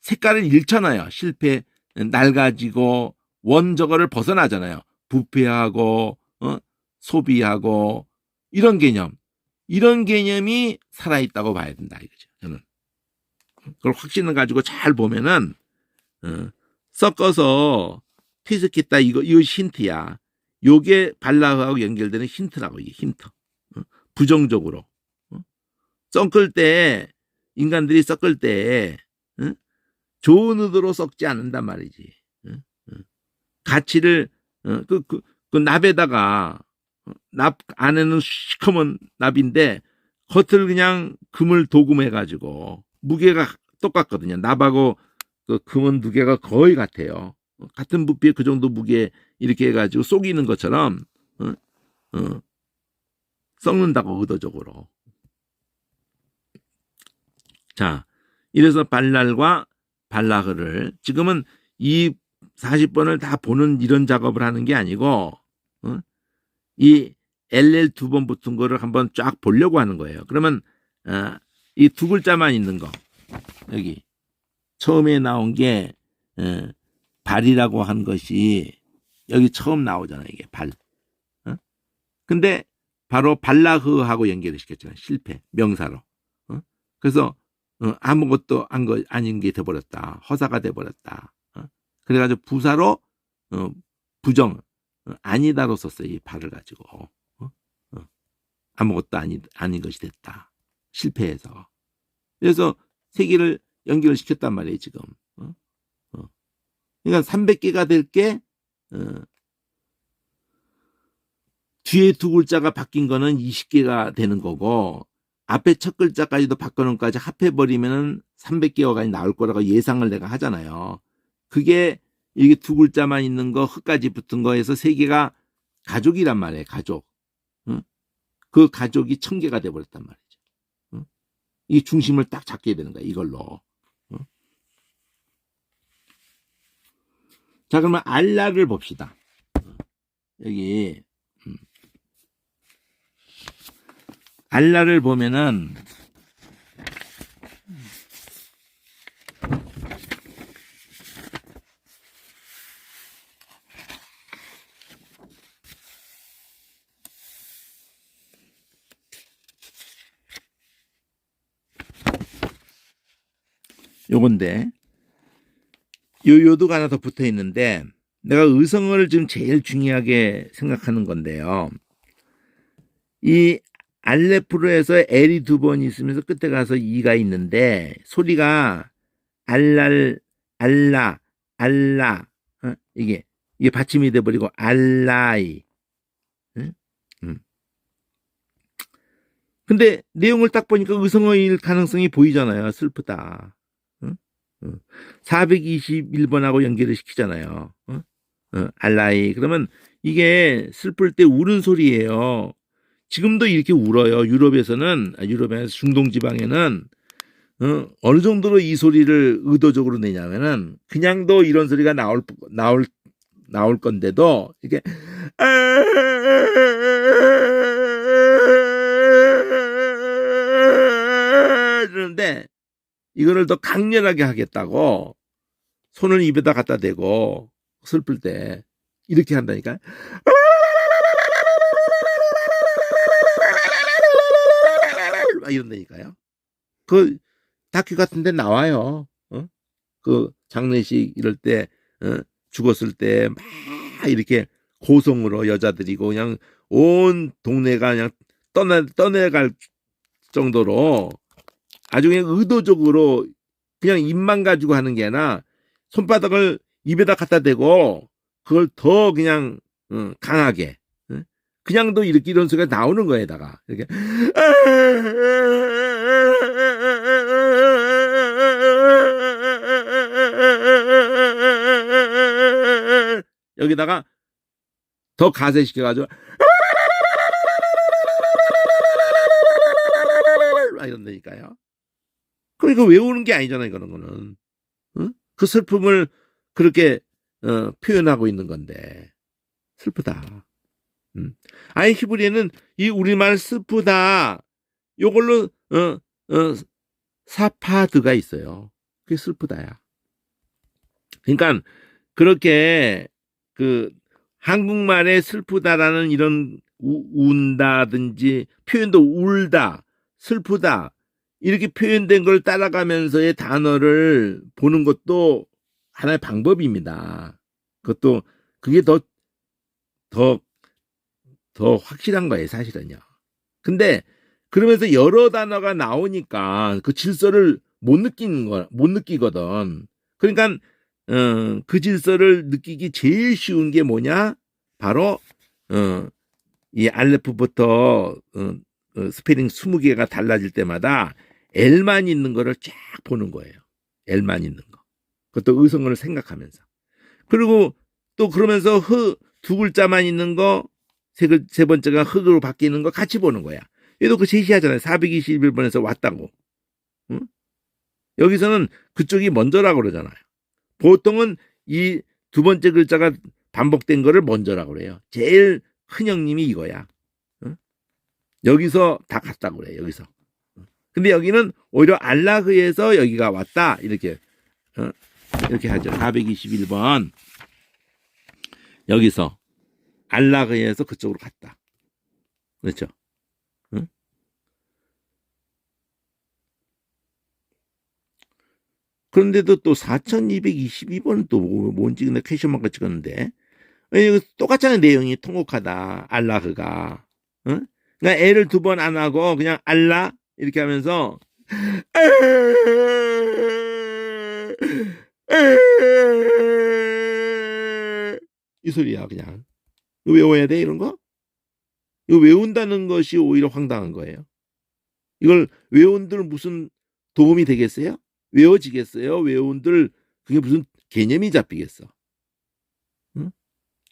색깔을 잃잖아요. 실패 낡아지고 원저거를 벗어나잖아요. 부패하고 소비하고 이런 개념이 살아있다고 봐야 된다 이거죠. 저는 그걸 확신을 가지고 잘 보면은 섞어서 퇴색했다 이거 힌트야. 요게 발라하고 연결되는 힌트라고 이게 힌트. 부정적으로 섞을 때 인간들이 섞을 때 좋은 의도로 섞지 않는단 말이지. 가치를 그 납에다가 납 안에는 시커먼 납인데 겉을 그냥 금을 도금해가지고 무게가 똑같거든요. 납하고 그 금은 무게가 거의 같아요. 같은 부피에 그 정도 무게 이렇게 해가지고 속이는 것처럼 썩는다고 의도적으로. 자, 이래서 발랄과 발라흐를 지금은 이 40번을 다 보는 이런 작업을 하는 게 아니고 이 LL 두 번 붙은 거를 한번 쫙 보려고 하는 거예요. 그러면 이 두 글자만 있는 거 여기 처음에 나온 게 발이라고 한 것이 여기 처음 나오잖아요. 이게 발. 근데 바로 발라흐하고 연결을 시켰잖아요. 실패 명사로. 그래서 아무것도 아닌 게 돼버렸다. 허사가 돼버렸다. 그래가지고 부사로 부정 아니다로 썼어요. 이 발을 가지고 아무것도 아닌 것이 됐다. 실패해서. 그래서 세 개를 연결을 시켰단 말이에요. 지금. 그러니까 300개가 될 게 뒤에 두 글자가 바뀐 거는 20개가 되는 거고 앞에 첫 글자까지도 바꿔놓은까지 합해버리면 300개가 나올 거라고 예상을 내가 하잖아요. 그게 이게 두 글자만 있는 거 흑까지 붙은 거에서 세 개가 가족이란 말이에요. 가족. 그 가족이 1000개가 돼버렸단 말이죠. 이 중심을 딱 잡게 되는 거야. 이걸로. 자, 그러면 알라를 봅시다. 여기 알라를 보면은 요건데 요도가 하나 더 붙어 있는데 내가 의성어를 지금 제일 중요하게 생각하는 건데요. 이 알레프로에서 L이 두 번 있으면서 끝에 가서 E가 있는데 소리가 알랄, 알라, 알라 이게 받침이 돼버리고 알라이. 근데 내용을 딱 보니까 의성어일 가능성이 보이잖아요. 슬프다. 421번하고 연결을 시키잖아요. 알라이. 그러면 이게 슬플 때 우는 소리예요. 지금도 이렇게 울어요. 유럽에서 중동 지방에는 어느 정도로 이 소리를 의도적으로 내냐면은 그냥도 이런 소리가 나올 건데도 이게 그러는데 이거를 더 강렬하게 하겠다고 손을 입에다 갖다 대고 슬플 때 이렇게 한다니까. 이런다니까요. 그 다큐 같은 데 나와요. 그 장례식 이럴 때 죽었을 때 막 이렇게 고성으로 여자들이고 그냥 온 동네가 그냥 떠내갈 정도로 아주 그냥 의도적으로 그냥 입만 가지고 하는 게 아니라 손바닥을 입에다 갖다 대고 그걸 더 그냥 강하게 그냥도 이렇게 이런 소리가 나오는 거에다가 이렇게 여기다가 더 가세시켜가지고 이런다니까요. 그러니까 외우는 게 아니잖아요. 그런 거는. 그 슬픔을 그렇게 표현하고 있는 건데 슬프다. 아예 히브리에는 이 우리말 슬프다 요걸로 사파드가 있어요. 그게 슬프다야. 그러니까 그렇게 그 한국말에 슬프다라는 이런 운다든지 표현도 울다, 슬프다 이렇게 표현된 걸 따라가면서의 단어를 보는 것도 하나의 방법입니다. 그것도 그게 더 확실한 거예요, 사실은요. 근데 그러면서 여러 단어가 나오니까 그 질서를 못 느끼거든. 그러니까 그 질서를 느끼기 제일 쉬운 게 뭐냐? 바로 이 알레프부터 스페링 20개가 달라질 때마다 L만 있는 거를 쫙 보는 거예요. L만 있는 거. 그것도 의성어를 생각하면서. 그리고 또 그러면서 두 글자만 있는 거 세 번째가 흙으로 바뀌는 거 같이 보는 거야. 얘도 그 제시하잖아요. 421번에서 왔다고. 응? 여기서는 그쪽이 먼저라고 그러잖아요. 보통은 이 두 번째 글자가 반복된 거를 먼저라고 그래요. 제일 큰 형님이 이거야. 응? 여기서 다 같다고 그래. 여기서. 근데 여기는 오히려 알라흐에서 여기가 왔다. 이렇게 이렇게 하죠. 421번 여기서 알라흐에서 그쪽으로 갔다. 그렇죠? 응? 그런데도 또 4222번 또 뭔지 근데 퀘션마크 찍었는데 똑같잖아요. 내용이 통곡하다. 알라흐가. 응? 그러니까 애를 두 번 안 하고 그냥 알라 이렇게 하면서 이 소리야 그냥. 이거 외워야 돼 이런 거? 이거 외운다는 것이 오히려 황당한 거예요. 이걸 외운들 무슨 도움이 되겠어요? 외워지겠어요? 외운들 그게 무슨 개념이 잡히겠어? 응?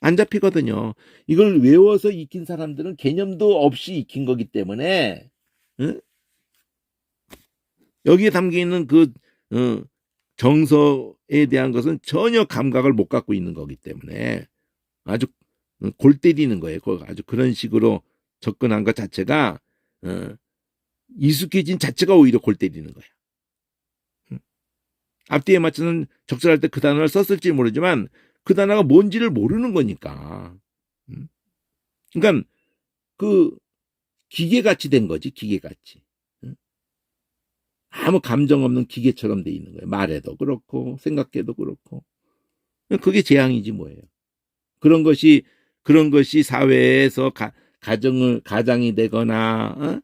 안 잡히거든요. 이걸 외워서 익힌 사람들은 개념도 없이 익힌 거기 때문에 응? 여기에 담겨있는 그 정서에 대한 것은 전혀 감각을 못 갖고 있는 거기 때문에 아주 골 때리는 거예요. 아주 그런 식으로 접근한 것 자체가 익숙해진 자체가 오히려 골 때리는 거야. 앞뒤에 맞춰서 적절할 때 그 단어를 썼을지 모르지만 그 단어가 뭔지를 모르는 거니까. 그러니까 그 기계같이 된 거지. 기계같이. 아무 감정 없는 기계처럼 돼 있는 거예요. 말해도 그렇고 생각해도 그렇고. 그게 재앙이지 뭐예요. 그런 것이 사회에서 가장이 되거나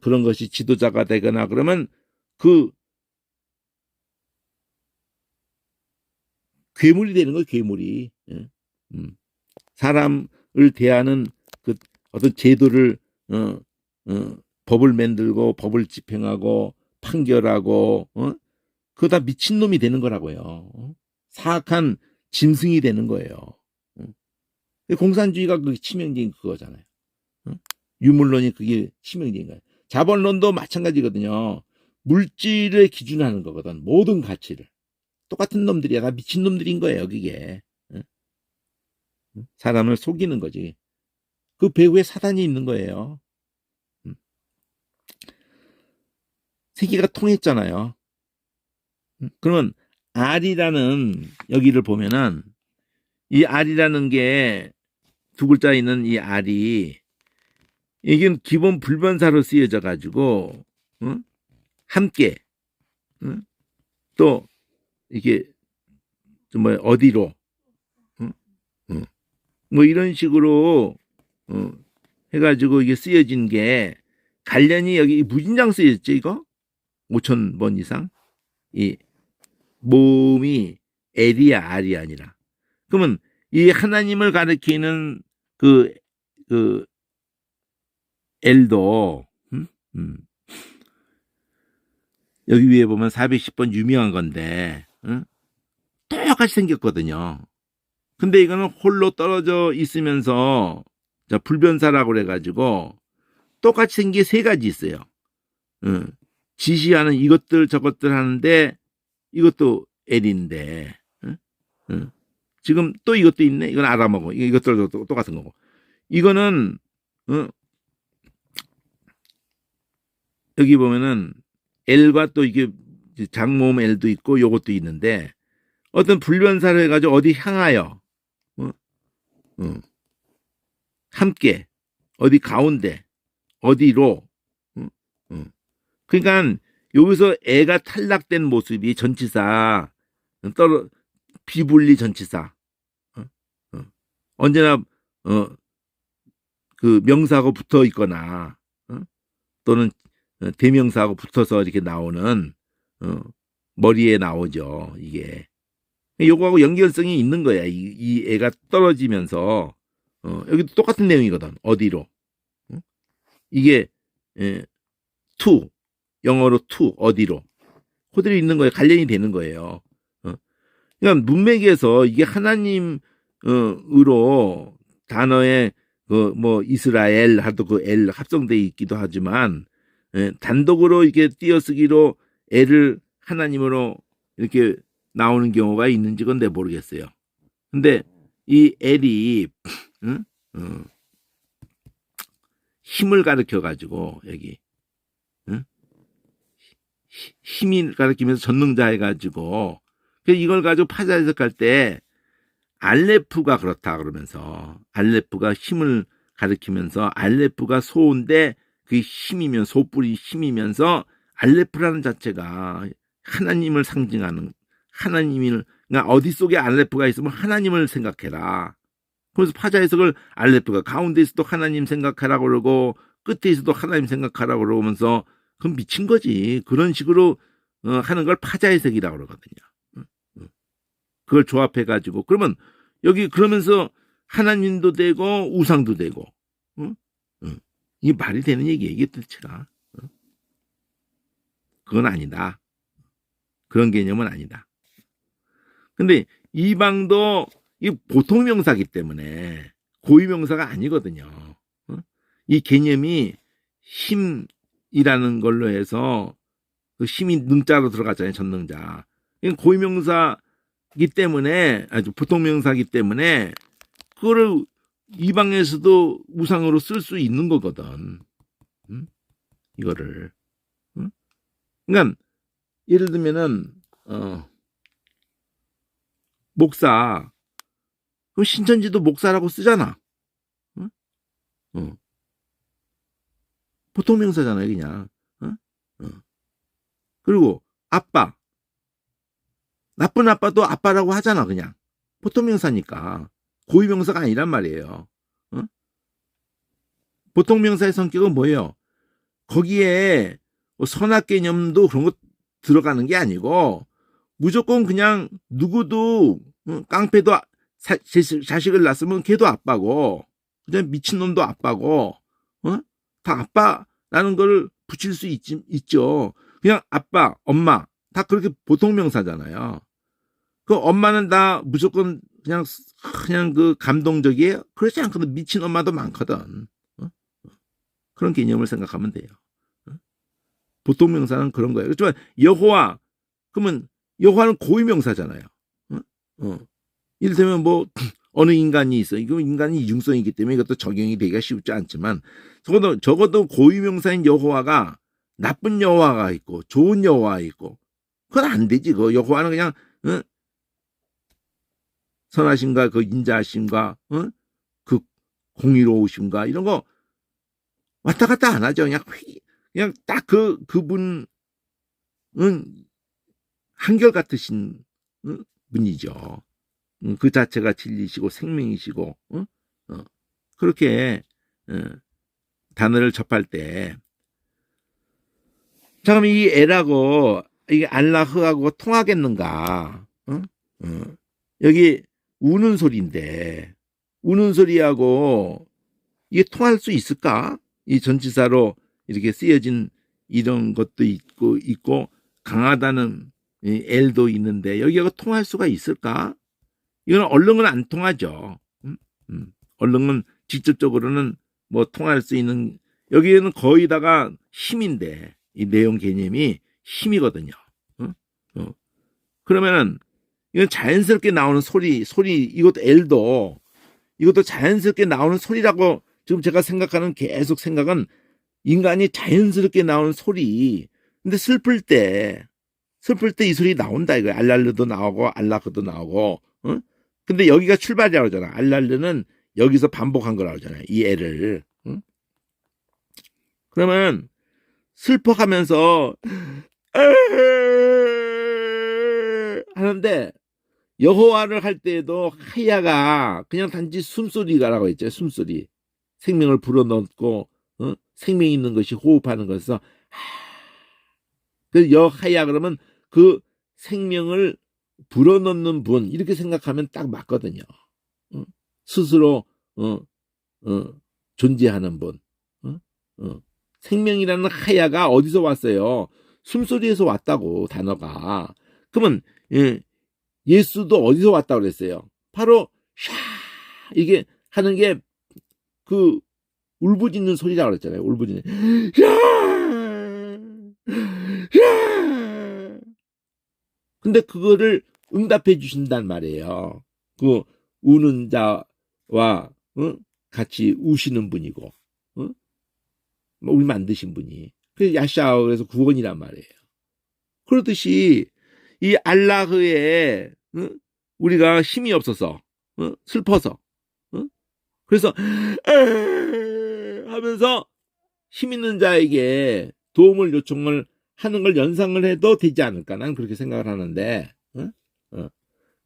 그런 것이 지도자가 되거나 그러면 그 괴물이 되는 거예요. 괴물이. 사람을 대하는 그 어떤 제도를 법을 만들고 법을 집행하고 판결하고 그거 다 미친놈이 되는 거라고요. 사악한 짐승이 되는 거예요. 공산주의가 그 치명적인 그거잖아요. 유물론이 그게 치명적인 거예요. 자본론도 마찬가지거든요. 물질을 기준하는 거거든. 모든 가치를. 똑같은 놈들이야. 다 미친 놈들인 거예요. 그게. 사람을 속이는 거지. 그 배후에 사단이 있는 거예요. 세계가 통했잖아요. 그러면 R이라는 여기를 보면은 이 R이라는 게 두 글자 있는 이 R이 이게 기본 불변사로 쓰여져 가지고 함께 또 이게 좀 뭐 어디로 뭐 이런 식으로 해가지고 이게 쓰여진 게 관련이 여기 무진장 쓰여졌죠 이거 5,000번 이상 이 모음이 L이야 R이 아니라 그러면 이 하나님을 가리키는 그 L도 여기 위에 보면 410번 유명한 건데 똑같이 생겼거든요. 근데 이거는 홀로 떨어져 있으면서 불변사라고 그래가지고 똑같이 생긴 세 가지 있어요. 지시하는 이것들 저것들 하는데 이것도 L인데 지금 또 이것도 있네. 이건 알아먹어. 이것들도 똑같은 거고. 이거는 여기 보면은 L과 또 이게 장모음 L도 있고 요것도 있는데 어떤 불변사를 해가지고 어디 향하여 함께 어디 가운데 어디로 그러니까 여기서 애가 탈락된 모습이 전치사 비분리 전치사 언제나 그 명사하고 붙어 있거나 또는 대명사하고 붙어서 이렇게 나오는 머리에 나오죠. 이게 요거하고 연결성이 있는 거야. 이 애가 떨어지면서 여기도 똑같은 내용이거든. 어디로 이게 to 영어로 to 어디로 그대로 있는 거예요. 관련이 되는 거예요. 그러니까 문맥에서 이게 하나님으로 단어의 그 뭐 이스라엘 하도 그 엘 합성돼 있기도 하지만 단독으로 이렇게 띄어쓰기로 엘을 하나님으로 이렇게 나오는 경우가 있는지 그건 내가 모르겠어요. 근데 이 엘이 응? 힘을 가르쳐 가지고 여기 응? 힘이 가르치면서 전능자 해가지고 이걸 가지고 파자 해석할 때 알레프가 그렇다 그러면서 알레프가 힘을 가리키면서 알레프가 소인데 그 힘이면 소뿔이 힘이면서 알레프라는 자체가 하나님을 상징하는 하나님을 그러니까 어디 속에 알레프가 있으면 하나님을 생각해라. 그래서 파자 해석을 알레프가 가운데 있어도 하나님 생각하라고 그러고 끝에 있어도 하나님 생각하라고 그러면서 그건 미친 거지. 그런 식으로 하는 걸 파자 해석이라고 그러거든요. 그걸 조합해 가지고 그러면 여기 그러면서 하나님도 되고 우상도 되고 이게 말이 되는 얘기예요. 이게 뜻이라. 그건 아니다. 그런 개념은 아니다. 근데 이방도 이 보통 명사기 때문에 고유 명사가 아니거든요. 이 개념이 힘이라는 걸로 해서 그 힘이 능자로 들어갔잖아요. 전능자. 고유 명사기 때문에 아주 보통 명사기 때문에 그거를 이방에서도 우상으로 쓸 수 있는 거거든. 이거를. 그러니까 예를 들면은 목사 그럼 신천지도 목사라고 쓰잖아. 보통 명사잖아요, 그냥. 그리고 아빠 나쁜 아빠도 아빠라고 하잖아, 그냥. 보통 명사니까 고유 명사가 아니란 말이에요. 보통 명사의 성격은 뭐예요? 거기에 선악 개념도 그런 거 들어가는 게 아니고 무조건 그냥 누구도 깡패도 자식을 낳았으면 걔도 아빠고 그냥 미친놈도 아빠고 다 아빠라는 걸 붙일 수 있죠. 그냥 아빠, 엄마 다 그렇게 보통 명사잖아요. 그 엄마는 다 무조건 그냥 그 감동적이에요. 그렇지 않거든. 미친 엄마도 많거든. 그런 개념을 생각하면 돼요. 보통 명사는 그런 거예요. 그렇지만 여호와 그러면 여호와는 고유 명사잖아요. 이를테면 뭐 어느 인간이 있어. 이거 인간이 이중성이기 때문에 이것도 적용이 되기가 쉽지 않지만 적어도 고유 명사인 여호와가 나쁜 여호와가 있고 좋은 여호와가 있고 그건 안 되지. 그 여호와는 그냥 선하심과 그 인자하심과 그 공의로우심과 이런 거 왔다 갔다 안 하죠. 그냥 딱 그분은 한결같으신 분이죠. 그 자체가 진리시고 생명이시고 그렇게 단어를 접할 때 자 그럼 이 에라고 이게 알라흐하고 통하겠는가? 여기 우는 소리인데 우는 소리하고 이게 통할 수 있을까? 이 전치사로 이렇게 쓰여진 이런 것도 있고 강하다는 엘도 있는데 여기하고 통할 수가 있을까? 이건 얼른 안 통하죠. 얼른 직접적으로는 뭐 통할 수 있는 여기에는 거의다가 힘인데 이 내용 개념이 힘이거든요. 그러면은 이건 자연스럽게 나오는 소리 이것도 엘도 이것도 자연스럽게 나오는 소리라고 지금 제가 생각하는 계속 생각은 인간이 자연스럽게 나오는 소리. 근데 슬플 때 이 소리 나온다 이거야. 알랄르도 나오고 알라흐도 나오고. 근데 여기가 출발이라고 하잖아. 알랄르는 여기서 반복한 거라고 하잖아요. 이 애를. 그러면 슬퍼하면서 하는데 여호와를 할 때에도 하야가 그냥 단지 숨소리가라고 했죠. 숨소리. 생명을 불어넣고 생명이 있는 것이 호흡하는 것에서 그 여하야 그러면 그 생명을 불어넣는 분 이렇게 생각하면 딱 맞거든요. 스스로 존재하는 분. 생명이라는 하야가 어디서 왔어요? 숨소리에서 왔다고 단어가. 그러면 예수도 어디서 왔다고 그랬어요? 바로 샤 이게 하는 게 그 울부짖는 소리라고 그랬잖아요. 울부짖는. 근데 그거를 응답해 주신단 말이에요. 그 우는 자와 같이 우시는 분이고 우리 만드신 분이. 그래서 야샤오에서 구원이란 말이에요. 그렇듯이 이 알라흐에 우리가 힘이 없어서 슬퍼서 그래서 하면서 힘 있는 자에게 도움을 요청을 하는 걸 연상을 해도 되지 않을까? 나는 그렇게 생각을 하는데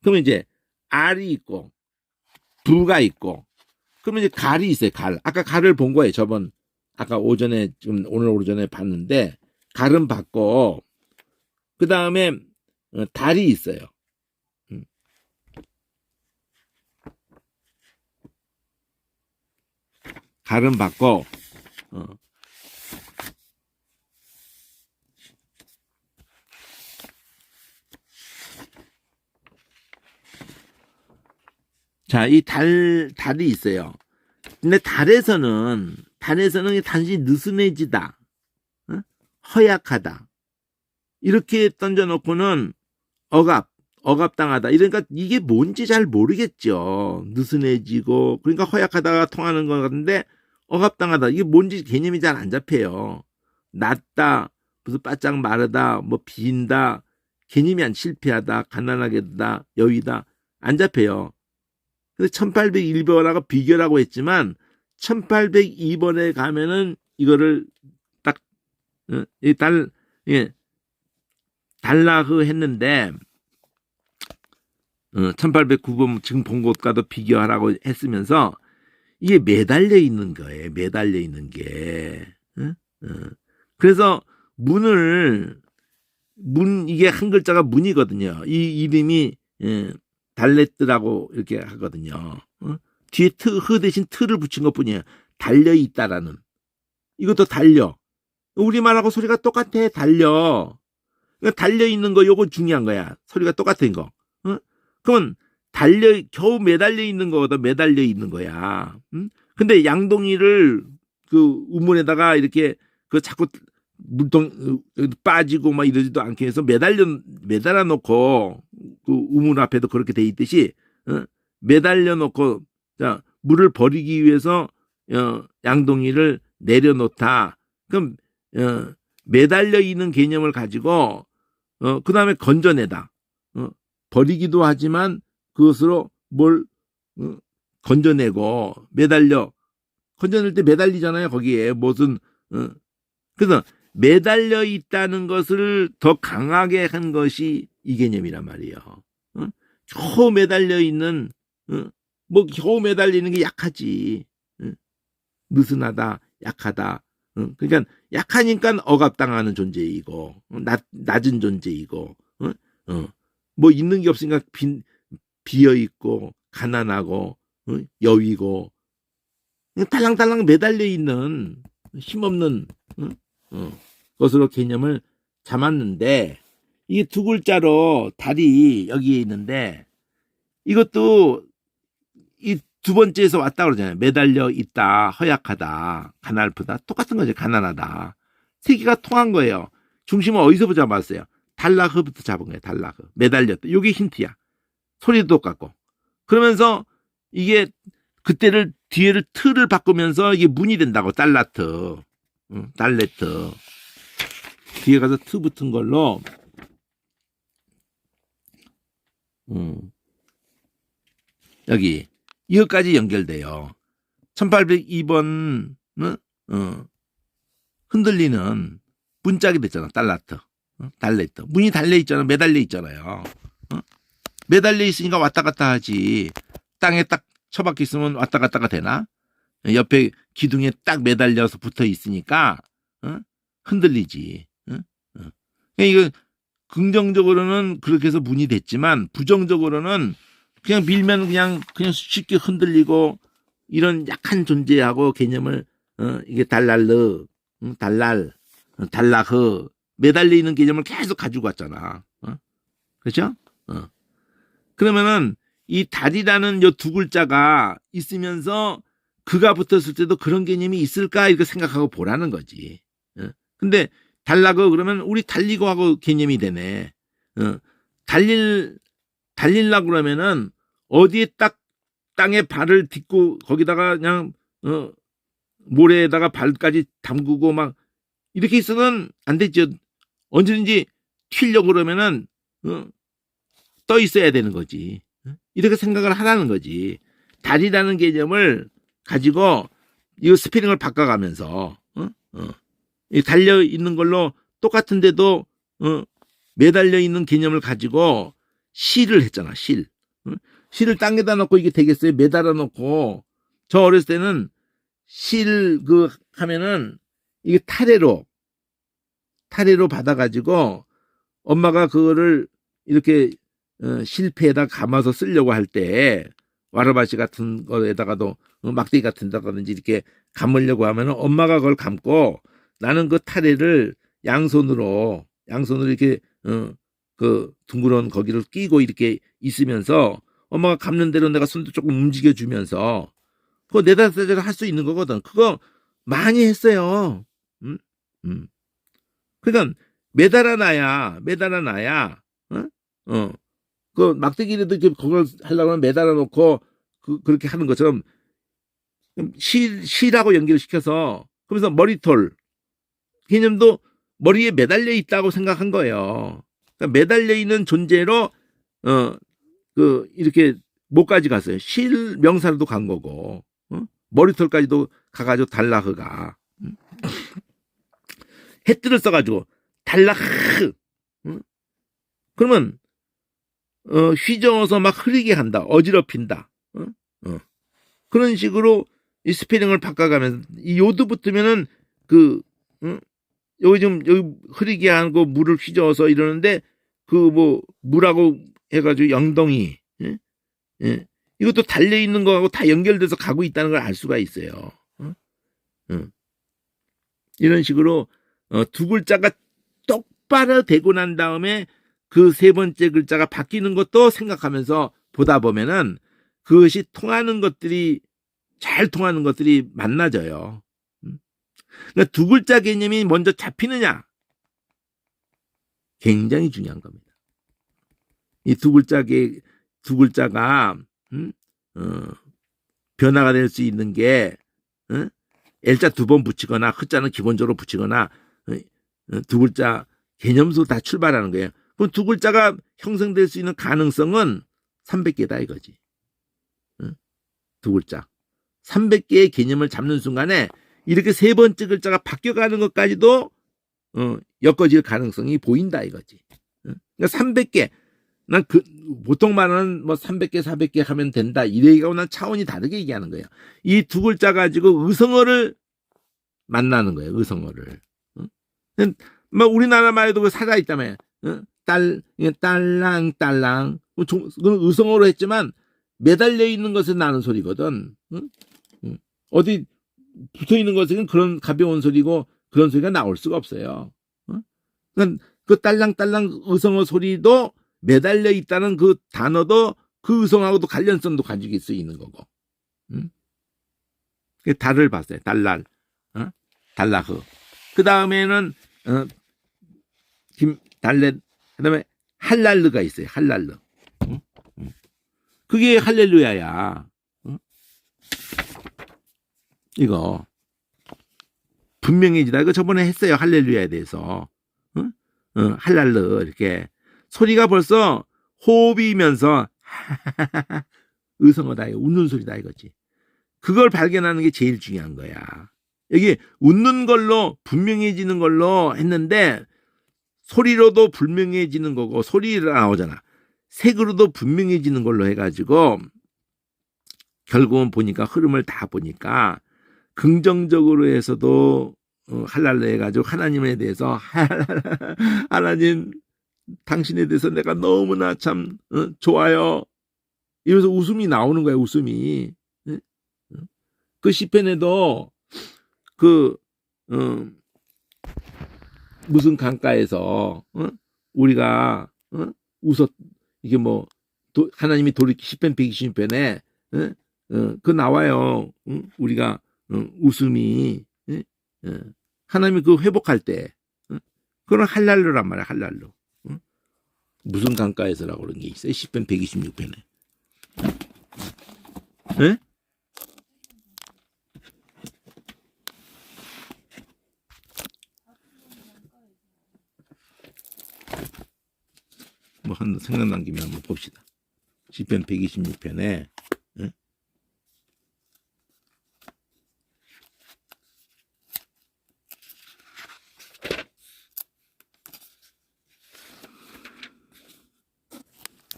그러면 이제 알이 있고 부가 있고 그러면 이제 갈이 있어요. 갈. 아까 갈을 본 거예요. 아까 오전에 지금 오늘 오전에 봤는데 갈은 봤고 그 다음에 달이 있어요. 갈은 봤고 자, 이 달이 있어요. 근데 달에서는 단지 느슨해지다, 허약하다 이렇게 던져놓고는 억압당하다. 이러니까 이게 뭔지 잘 모르겠죠. 느슨해지고 그러니까 허약하다가 통하는 것 같은데 억압당하다. 이게 뭔지 개념이 잘 안 잡혀요. 낮다, 무슨 바짝 마르다, 뭐 빈다, 개념이 안 실패하다, 가난하게다, 여위다 안 잡혀요. 그래서 1801번하고 비교라고 했지만 1802번에 가면은 이거를 딱 달라그 했는데 1809번 지금 본 것과도 비교하라고 했으면서 이게 매달려 있는 거예요. 매달려 있는 게. 그래서 이게 한 글자가 문이거든요. 이 이름이 달레트라고 이렇게 하거든요. 뒤에 흐 대신 트를 붙인 것뿐이에요. 달려 있다라는. 이것도 달려. 우리말하고 소리가 똑같아. 달려. 달려 있는 거 요거 중요한 거야. 소리가 똑같은 거. 그러면 겨우 매달려 있는 거보다 매달려 있는 거야. 근데 양동이를 그 우물에다가 이렇게 그 자꾸 물통 빠지고 막 이러지도 않게 해서 매달아 놓고 그 우물 앞에도 그렇게 돼 있듯이 매달려 놓고 자 물을 버리기 위해서 양동이를 내려놓다. 그럼 매달려 있는 개념을 가지고 그 다음에 건져내다. 버리기도 하지만 그것으로 뭘 건져내고 건져낼 때 매달리잖아요. 거기에 무슨 그래서 매달려 있다는 것을 더 강하게 한 것이 이 개념이란 말이에요. 겨우 매달려 있는 뭐 겨우 매달리는 게 약하지. 느슨하다, 약하다. 그러니까 약하니까 억압당하는 존재이고 낮은 존재이고 뭐 있는 게 없으니까 비어 있고 가난하고 여위고 달랑달랑 매달려 있는 힘없는 것으로 개념을 잡았는데 이게 두 글자로 달이 여기에 있는데 이것도 이 두 번째에서 왔다 그러잖아요. 매달려 있다, 허약하다, 가난하다 똑같은 거죠. 가난하다. 세 개가 통한 거예요. 중심은 어디서부터 잡았어요? 달라흐부터 잡은 거예요. 달라흐. 매달렸다. 이게 힌트야. 소리도 똑같고. 그러면서 이게 그때를 뒤에를 틀을 바꾸면서 이게 문이 된다고. 달레트. 뒤에 가서 트 붙은 걸로 여기 이것까지 연결돼요. 1802번은 흔들리는 문짝이 됐잖아. 달레트. 문이 달려 있잖아. 매달려 있잖아요. 매달려 있으니까 왔다 갔다 하지. 땅에 딱 처박혀 있으면 왔다 갔다가 되나? 옆에 기둥에 딱 매달려서 붙어 있으니까 흔들리지. 이거 긍정적으로는 그렇게 해서 문이 됐지만 부정적으로는 그냥 밀면 그냥 쉽게 흔들리고 이런 약한 존재하고 개념을 이게 달랄 달라흐 매달려 있는 개념을 계속 가지고 왔잖아. 그렇죠? 그러면은 이 달이라는 요 두 글자가 있으면서 그가 붙었을 때도 그런 개념이 있을까 이렇게 생각하고 보라는 거지. 근데 달라고 그러면 우리 달리고 하고 개념이 되네. 달리려고 그러면은 어디에 딱 땅에 발을 딛고 거기다가 그냥 모래에다가 발까지 담그고 막 이렇게 있어서는 안 되죠. 언제든지 튀려고 그러면은 떠 있어야 되는 거지. 이렇게 생각을 하라는 거지. 달이라는 개념을 가지고 이 스피링을 바꿔가면서 달려 있는 걸로 똑같은데도 매달려 있는 개념을 가지고 실을 했잖아. 실을 땅에다 놓고 이게 되겠어요? 매달아 놓고 저 어렸을 때는 실 하면은 이게 타래로 받아가지고 엄마가 그거를 이렇게 실패에다 감아서 쓰려고 할 때 와라바시 같은 거에다가도 막대기 같은 데다든지 이렇게 감으려고 하면 엄마가 그걸 감고 나는 그 타래를 양손으로 이렇게 그 둥그런 거기를 끼고 이렇게 있으면서 엄마가 감는 대로 내가 손도 조금 움직여주면서 그거 네다섯 할 수 있는 거거든. 그거 많이 했어요. 그러니까 매달아 놔야 그 막대기라도 그걸 하려고 하면 매달아 놓고 그렇게 하는 것처럼 실하고 연결시켜서 그러면서 머리털 개념도 머리에 매달려 있다고 생각한 거예요. 그러니까 매달려 있는 존재로 이렇게 목까지 갔어요. 실 명사로도 간 거고 머리털까지도 가가지고 달라흐가 해뜰을 써가지고 달라흐 그러면 휘저어서 막 흐리게 한다. 어지럽힌다. 그런 식으로 이 스페링을 바꿔가면서 이 요드 붙으면은 여기 흐리게 하고 물을 휘저어서 이러는데 물하고 해가지고 영덩이 이것도 달려 있는 거하고 다 연결돼서 가고 있다는 걸 알 수가 있어요. 이런 식으로 두 글자가 똑바로 되고 난 다음에 그 세 번째 글자가 바뀌는 것도 생각하면서 보다 보면은 그것이 잘 통하는 것들이 만나져요. 그러니까 두 글자 개념이 먼저 잡히느냐 굉장히 중요한 겁니다. 이 두 글자가 변화가 될 수 있는 게 L자 두 번 붙이거나 흐자는 기본적으로 붙이거나 두 글자 개념수 다 출발하는 거예요. 그럼 두 글자가 형성될 수 있는 가능성은 300개다 이거지. 두 글자 300개의 개념을 잡는 순간에 이렇게 세 번째 글자가 바뀌어가는 것까지도 엮어질 가능성이 보인다 이거지. 그러니까 300개 난 보통 말하는 300개 400개 하면 된다 이래 얘기하고 난 차원이 다르게 얘기하는 거예요. 이 두 글자 가지고 의성어를 만나는 거예요. 의성어를. 우리나라 말에도 살아있다며 딸랑 그건 의성어로 했지만 매달려 있는 것에 나는 소리거든. 어디 붙어 있는 것은 그런 가벼운 소리고 그런 소리가 나올 수가 없어요. 그러니까 그 딸랑딸랑 의성어 소리도 매달려 있다는 그 단어도 그 의성하고도 관련성도 가지고 있을 수 있는 거고. 달을 봤어요. 달랄, 달라흐. 그 다음에는 달렛. 그다음에 할랄르가 있어요. 할랄르. 그게 할렐루야야. 이거 분명해지다. 이거 저번에 했어요. 할렐루야에 대해서. 할랄르 이렇게 소리가 벌써 호흡이면서 의성어다. 웃는 소리다 이거지. 그걸 발견하는 게 제일 중요한 거야. 여기 웃는 걸로 분명해지는 걸로 했는데 소리로도 분명해지는 거고 소리가 나오잖아. 색으로도 분명해지는 걸로 해가지고 결국은 보니까 흐름을 다 보니까 긍정적으로 해서도 할랄라 해가지고 하나님에 대해서 하나님 당신에 대해서 내가 너무나 참 좋아요. 이러면서 웃음이 나오는 거야. 웃음이. 그 시편에도 무슨 강가에서 우리가 웃었 이게 하나님이 시편 120편에 그 나와요. 우리가 웃음이 하나님이 그 회복할 때 그건 할랄루란 말이야. 할랄루. 무슨 강가에서라고 그런 게 있어요? 10편 126편에. 예? 뭐 한 생각난 김에 한번 봅시다. 10편 126편에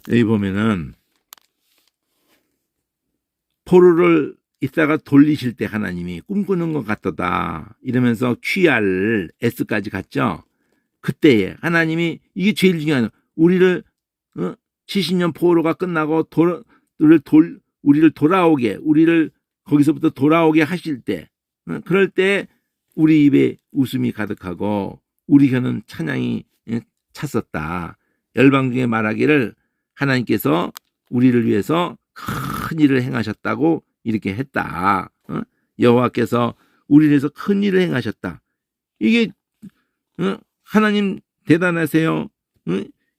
여기 보면은 포로를 이따가 돌리실 때 하나님이 꿈꾸는 것 같다 이러면서 QR S까지 갔죠. 그때에 하나님이 이게 제일 중요한 우리를 70년 포로가 끝나고 우리를 돌아오게 우리를 거기서부터 돌아오게 하실 때 그럴 때 우리 입에 웃음이 가득하고 우리 혀는 찬양이 찼었다. 열방 중에 말하기를 하나님께서 우리를 위해서 큰 일을 행하셨다고 이렇게 했다. 여호와께서 우리를 위해서 큰 일을 행하셨다. 이게 하나님 대단하세요.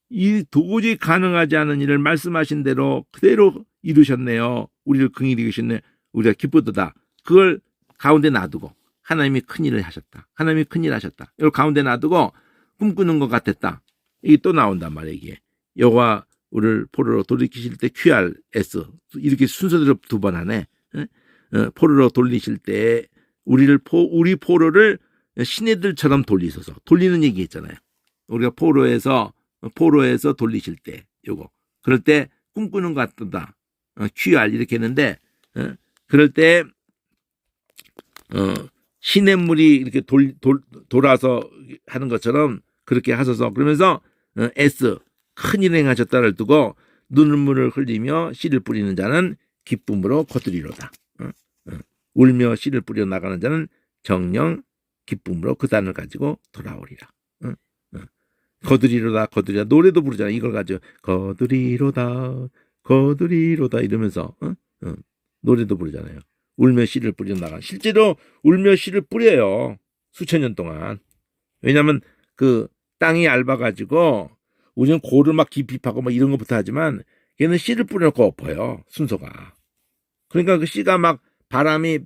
이 도저히 가능하지 않은 일을 말씀하신 대로 그대로 이루셨네요. 우리를 긍휼히 여기셨네. 우리가 기쁘도다. 그걸 가운데 놔두고 하나님이 큰 일을 하셨다. 하나님이 큰 일을 하셨다. 이걸 가운데 놔두고 꿈꾸는 것 같았다. 이게 또 나온단 말이에요. 이게 여호와 우리를 포로로 돌이키실 때 QRS 이렇게 순서대로 두 번 하네. 포로로 돌리실 때 우리 포로를 신애들처럼 돌리소서. 돌리는 얘기 했잖아요. 우리가 포로에서 돌리실 때 요거 그럴 때 꿈꾸는 것 같다. QR 이렇게 했는데 그럴 때 시냇물이 이렇게 돌아서 하는 것처럼 그렇게 하소서. 그러면서 S 큰 일을 행하셨다를 두고 눈물을 흘리며 씨를 뿌리는 자는 기쁨으로 거두리로다. 울며 씨를 뿌려 나가는 자는 정령 기쁨으로 그 단을 가지고 돌아오리라. 거두리로다 거두리로다 노래도 부르잖아. 이걸 가지고 거두리로다 거두리로다 이러면서 노래도 부르잖아요. 울며 씨를 뿌려 나가. 실제로 울며 씨를 뿌려요. 수천 년 동안. 왜냐하면 그 땅이 얇아가지고 우리는 고를 막 깊이 파고 막 이런 것부터 하지만 걔는 씨를 뿌려놓고 엎어요. 순서가. 그러니까 그 씨가 막 바람이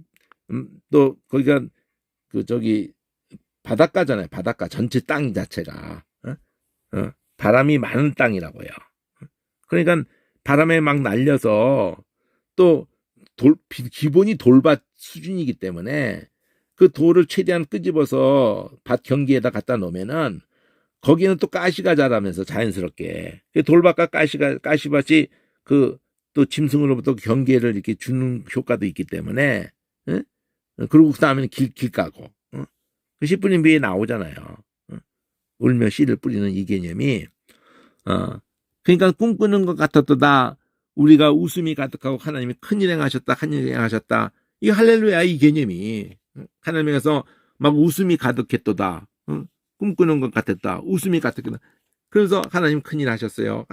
또 거기가 그 저기 바닷가잖아요. 바닷가 전체 땅 자체가 바람이 많은 땅이라고요. 그러니까 바람에 막 날려서 또 기본이 돌밭 수준이기 때문에 그 돌을 최대한 끄집어서 밭 경기에다 갖다 놓으면은 거기는 또 가시가 자라면서 자연스럽게 돌밭과 가시밭이 그 또 짐승으로부터 경계를 이렇게 주는 효과도 있기 때문에 그리고 그 다음에는 길 까고 그 씨 뿌린 비에 나오잖아요. 울며 씨를 뿌리는 이 개념이 그러니까 꿈꾸는 것 같았다. 우리가 웃음이 가득하고 하나님이 큰일 행하셨다. 큰일 행하셨다. 이 할렐루야 이 개념이 하나님께서 막 웃음이 가득했도다. 꿈꾸는 것 같았다. 웃음이 가득했다. 그래서 하나님 큰일 하셨어요.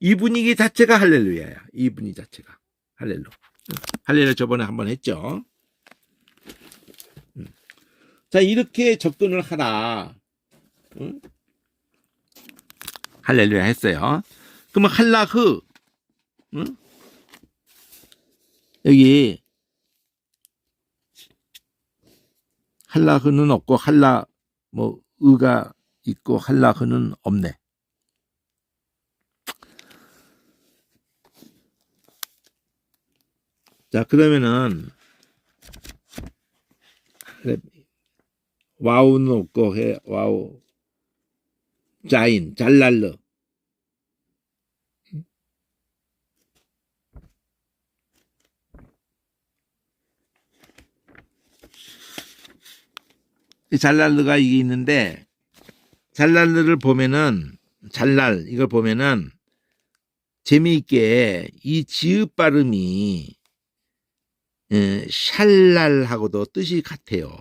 이 분위기 자체가 할렐루야야. 이 분위기 자체가 할렐루. 할렐루야 저번에 한번 했죠. 자 이렇게 접근을 하라. 할렐루야 했어요. 그러면 할라흐 여기 할라흐는 없고 뭐 의가 있고 할라흐는 없네. 자 그러면은 와우는 없고 해 와우 자인 잘랄르 잘랄르가 이게 있는데 잘랄르를 보면은 잘랄 이걸 보면은 재미있게 이 지읒 발음이 샬랄하고도 뜻이 같아요.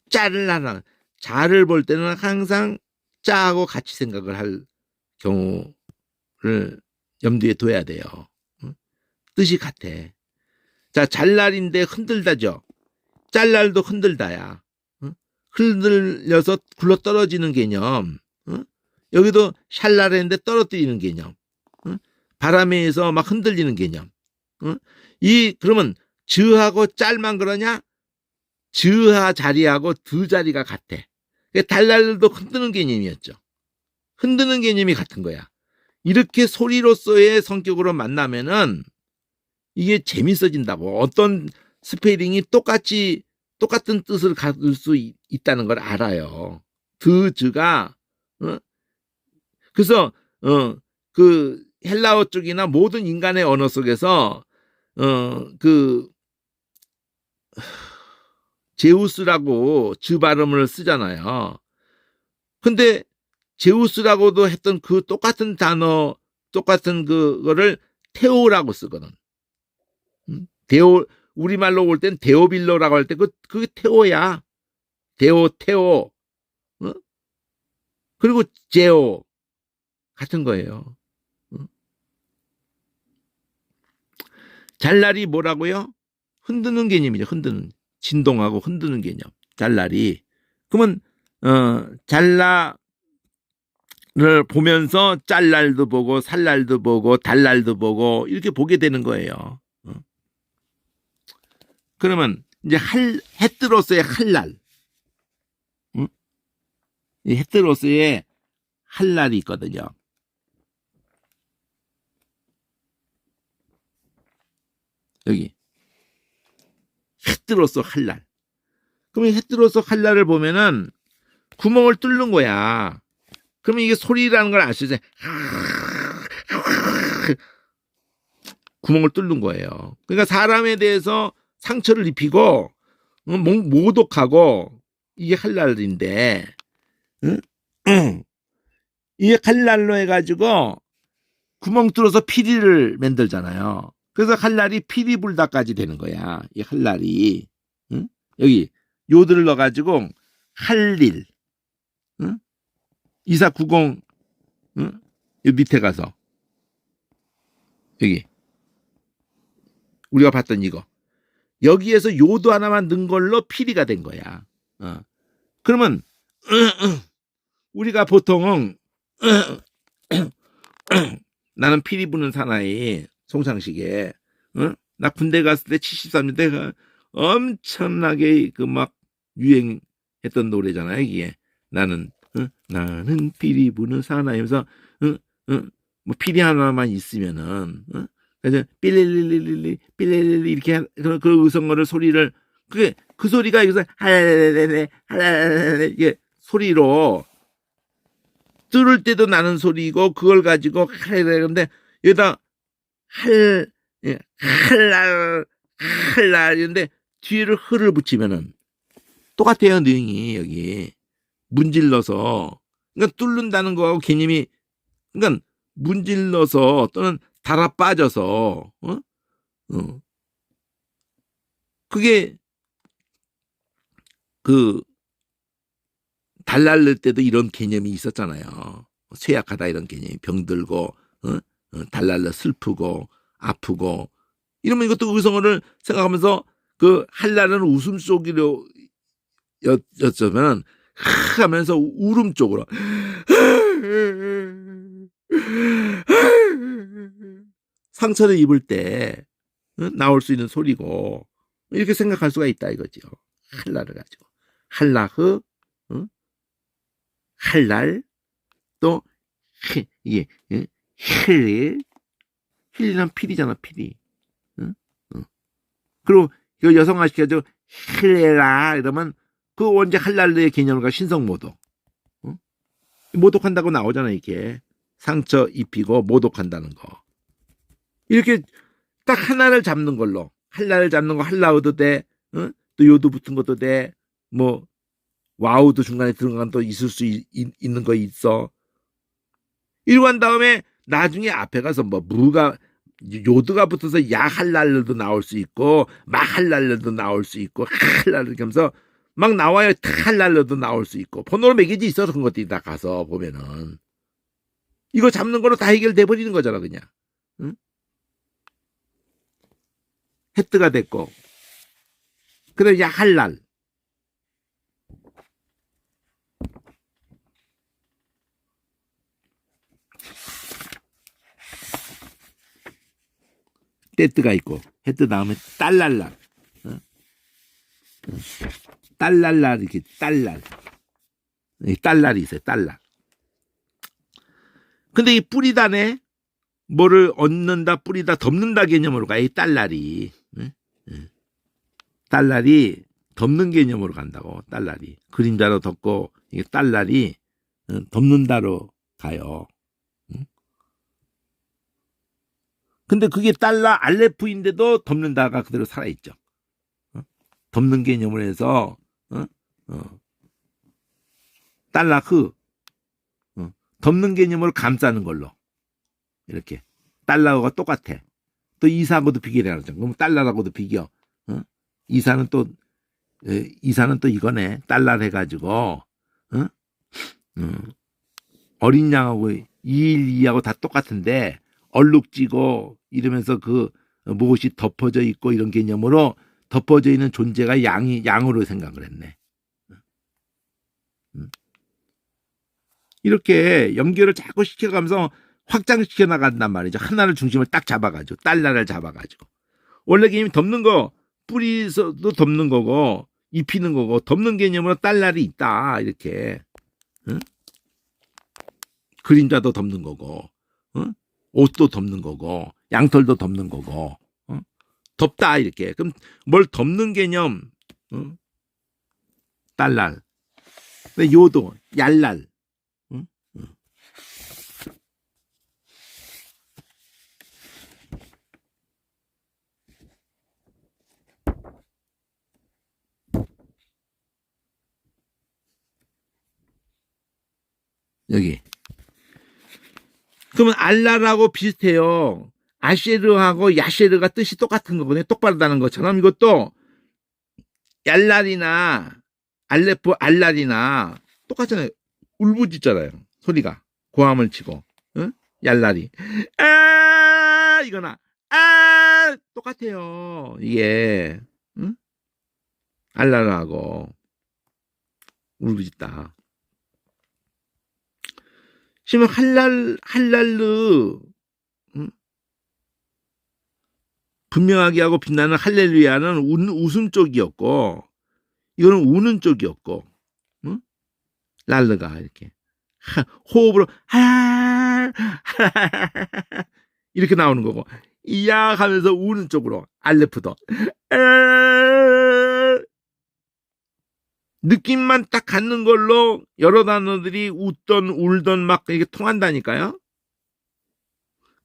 짤랄 자를 볼 때는 항상 짜하고 같이 생각을 할 경우를 염두에 둬야 돼요. 뜻이 같아. 자, 잘날인데 흔들다죠. 짤날도 흔들다야. 흔들려서 굴러 떨어지는 개념. 여기도 샬날했는데 떨어뜨리는 개념. 바람에 의해서 막 흔들리는 개념. 그러면 즈하고 짤만 그러냐? 즈하 자리하고 드 자리가 같아. 달날도 흔드는 개념이었죠. 흔드는 개념이 같은 거야. 이렇게 소리로서의 성격으로 만나면은 이게 재밌어진다고. 어떤 스페링이 똑같은 뜻을 가질 수 있다는 걸 알아요. 드즈가 그래서 그 헬라어 쪽이나 모든 인간의 언어 속에서 그 제우스라고 즈 발음을 쓰잖아요. 근데 제우스라고도 했던 그 똑같은 단어, 똑같은 그거를 테오라고 쓰거든. 데오, 우리말로 올 땐 데오빌로라고 할 때 그게 테오야. 테오. 그리고 제오. 같은 거예요. 잘날이 뭐라고요? 흔드는 개념이죠. 진동하고 흔드는 개념. 잘날이. 그러면 잘날을 보면서 짤날도 보고 살날도 보고 달날도 보고 이렇게 보게 되는 거예요. 그러면 이제 헤뜨로스의 할날, 이 헤뜨로스의 할날이 있거든요. 여기 헤뜨로스 할날. 그러면 헤뜨로스 할날을 보면은 구멍을 뚫는 거야. 그러면 이게 소리라는 걸 아시죠? 구멍을 뚫는 거예요. 그러니까 사람에 대해서 상처를 입히고 모독하고 이게 할랄인데 이게 할랄로 해가지고 구멍 뚫어서 피리를 만들잖아요. 그래서 할랄이 피리 불다까지 되는 거야. 이 할랄이 여기 요들을 넣어가지고 할릴 2490 여기 밑에 가서 여기 우리가 봤던 이거 여기에서 요도 하나만 넣은 걸로 피리가 된 거야. 그러면 우리가 보통 나는 피리 부는 사나이 송창식에 나 군대 갔을 때 73년대 엄청나게 그 막 유행했던 노래잖아요. 이게 나는 피리 부는 사나이면서 뭐 피리 하나만 있으면은 그래서 삐리리리리 이렇게 그 의성어를 소리를 그 소리가 여기서 할레레레 이게 소리로 뚫을 때도 나는 소리고 그걸 가지고 할레레 근데 여기다 할랄 이런데 뒤를 흐를 붙이면은 똑같아요. 능이 여기 문질러서 그러니까 뚫는다는 거하고 개념이 그러니까 문질러서 또는 달아 빠져서 그게 그 달랄릴 때도 이런 개념이 있었잖아요. 쇠약하다 이런 개념이 병들고 달랄려 슬프고 아프고 이러면 이것도 의성어를 생각하면서 그 할랄은 웃음소리로 였으면 하면서 울음 쪽으로 상처를 입을 때 나올 수 있는 소리고 이렇게 생각할 수가 있다 이거죠. 할랄을 가지고 할라흐 할랄 또 이게 힐리는 필이잖아 필이. 그리고 그 여성화 시켜서 힐레라 이러면 그 언제 할랄르의 개념과 신성모독 모독한다고 나오잖아. 이게 상처 입히고 모독한다는 거 이렇게 딱 하나를 잡는 걸로 할랄을 잡는 거 할라우도 돼. 또 요도 붙은 것도 돼. 뭐 와우도 중간에 들어간 또 있을 수 있는 거 있어. 이러고 한 다음에 나중에 앞에 가서 뭐 무가 요드가 붙어서 야할랄르도 나올 수 있고 마할랄르도 나올 수 있고 할랄르 이렇게 하면서 막 나와요. 탈랄르도 나올 수 있고 번호로 매개지 있어서 그런 것들이 다 가서 보면은 이거 잡는 거로 다 해결돼 버리는 거잖아 그냥. 헤뜨가 됐고, 그 다음에 이제 할랄. 떼뜨가 있고, 헤뜨 다음에 딸랄랄. 어? 딸랄랄, 이렇게 딸랄. 딸랄이 있어요, 딸랄. 근데 이 뿌리다네, 뭐를 얻는다, 뿌리다, 덮는다 개념으로 가, 이 딸랄이. 딸랄이 덮는 개념으로 간다고, 딸랄이. 그림자로 덮고, 이게 딸랄이 덮는다로 가요. 근데 그게 달라 알레프인데도 덮는다가 그대로 살아있죠. 덮는 개념을 해서 달라 덮는 개념으로 감싸는 걸로 이렇게 달러가 똑같아. 또 이사하고도 비교해야죠. 그럼 달러라고도 비교. 이사는 또 이거네. 달러를 해가지고 어린 양하고 212하고 다 똑같은데 얼룩지고 이러면서 그 무엇이 덮어져 있고 이런 개념으로 덮어져 있는 존재가 양으로 생각을 했네. 이렇게 연결을 자꾸 시켜가면서 확장시켜 나간단 말이죠. 하나를 중심을 딱 잡아가지고 달러를 잡아가지고 원래 개념이 덮는 거 뿌리서도 덮는 거고 입히는 거고 덮는 개념으로 달러이 있다 이렇게 그림자도 덮는 거고 옷도 덮는 거고 양털도 덮는 거고 덮다 이렇게. 그럼 뭘 덮는 개념 달랄. 요도 얄랄. 여기. 그러면 알라라고 비슷해요. 아쉐르하고 야쉐르가 뜻이 똑같은 거거든요. 똑바르다는 것처럼 이것도 얄랄이나 알레프 알랄이나 똑같잖아요. 울부짖잖아요. 소리가 고함을 치고 얄랄이 이거나 똑같아요. 이게 알랄하고 울부짖다. 지금 할랄르 분명하게 하고 빛나는 할렐루야는 웃음 쪽이었고 이거는 우는 쪽이었고 랄르가 이렇게 호흡으로 이렇게 나오는 거고 이야 하면서 우는 쪽으로 알레프도 느낌만 딱 갖는 걸로 여러 단어들이 웃던 울던 막 이렇게 통한다니까요.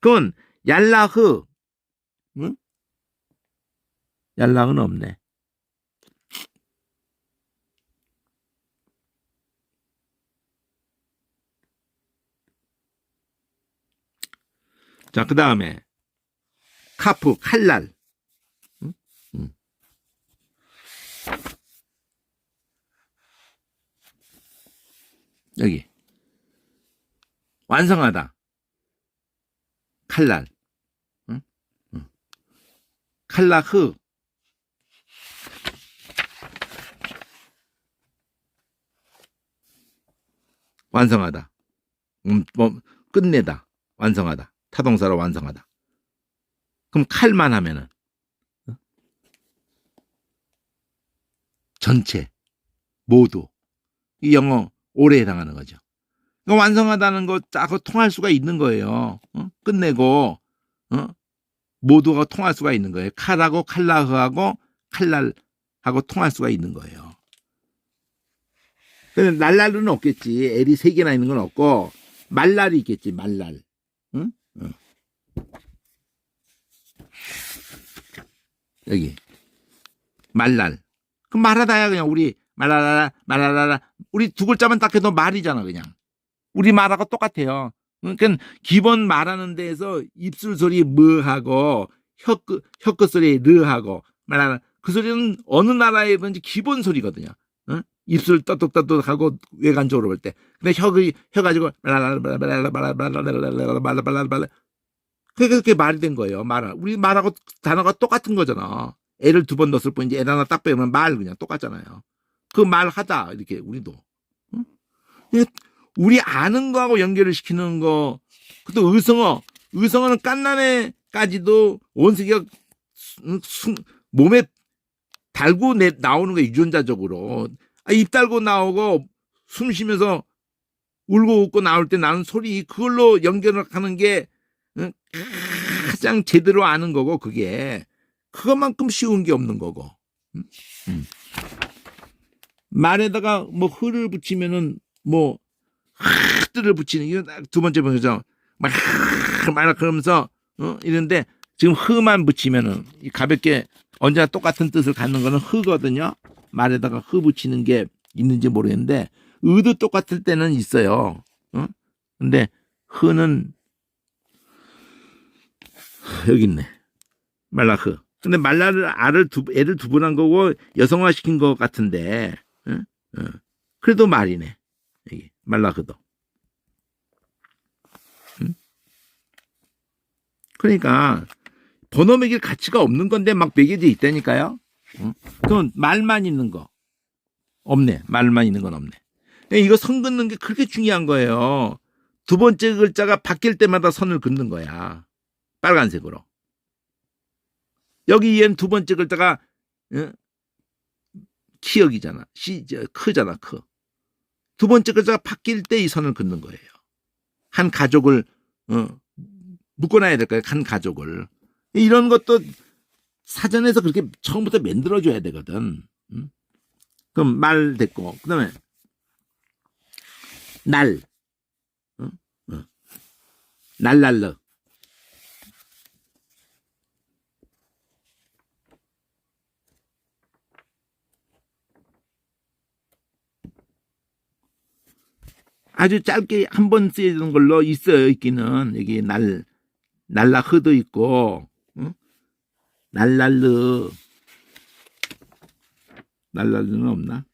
그건 얄라흐 얄라흐는 없네. 자, 그 다음에 카프 칼날 여기 완성하다 칼날 칼라흐 완성하다 뭐 끝내다 완성하다 타동사로 완성하다. 그럼 칼만 하면은 전체 모두 이 영어 오래에 해당하는 거죠. 완성하다는 거 짜고 통할 수가 있는 거예요. 끝내고 모두가 통할 수가 있는 거예요. 칼하고 칼라흐하고 칼날하고 통할 수가 있는 거예요. 근데 날랄은 없겠지. L이 3개나 있는 건 없고 말랄이 있겠지. 말랄. 응? 여기 말랄. 그럼 말하다야 그냥 우리 말라라 우리 두 글자만 딱 해도 말이잖아 그냥. 우리 말하고 똑같아요. 그러니까 기본 말하는 데에서 입술 소리 뭐하고 혀끝 소리 르하고 말하는 그 소리는 어느 나라에든지 기본 소리거든요. 입술 떠뚝떠뚝하고 외관적으로 볼 때. 근데 혀 가지고 그러니까 그게 말이 된 거예요. 우리 말하고 단어가 똑같은 거잖아. 애를 2번 넣었을 뿐이지 애 하나 딱 빼면 말 그냥 똑같잖아요. 그 말하다 이렇게 우리도. 응? 우리 아는 거하고 연결을 시키는 거. 또 의성어는 깐난애까지도 원숭이가 몸에 달고 나오는 거 유전자적으로. 입 달고 나오고 숨 쉬면서 울고 웃고 나올 때 나는 소리 그걸로 연결을 하는 게 가장 제대로 아는 거고 그게 그것만큼 쉬운 게 없는 거고. 말에다가 뭐 흐를 붙이면은 뭐 하들을 붙이는 이거 2번째 번이죠. 막 그러면서 이런데 지금 흐만 붙이면은 가볍게 언제나 똑같은 뜻을 갖는 거는 흐거든요. 말에다가 흐 붙이는 게 있는지 모르겠는데 의도 똑같을 때는 있어요. 근데 흐는 여기 있네. 말라흐. 근데 말라를 애를 2번 한 거고 여성화 시킨 것 같은데 그래도 말이네. 여기 말라흐도. 그러니까 번호 매길 가치가 없는 건데 막 매겨져 있다니까요. 그럼 말만 있는 거 없네. 말만 있는 건 없네. 이거 선 긋는 게 그렇게 중요한 거예요. 2번째 글자가 바뀔 때마다 선을 긋는 거야. 빨간색으로. 여기엔 2번째 글자가 키역이잖아. 크잖아. 크. 2번째 글자가 바뀔 때 이 선을 긋는 거예요. 한 가족을 묶어놔야 될 거예요. 한 가족을. 이런 것도 사전에서 그렇게 처음부터 만들어줘야 되거든. 그럼 말 됐고 그 다음에 날. 날랄러. 아주 짧게 한 번 쓰이는 걸로 있어요. 있기는 여기 날라흐도 있고 날랄르는 없나?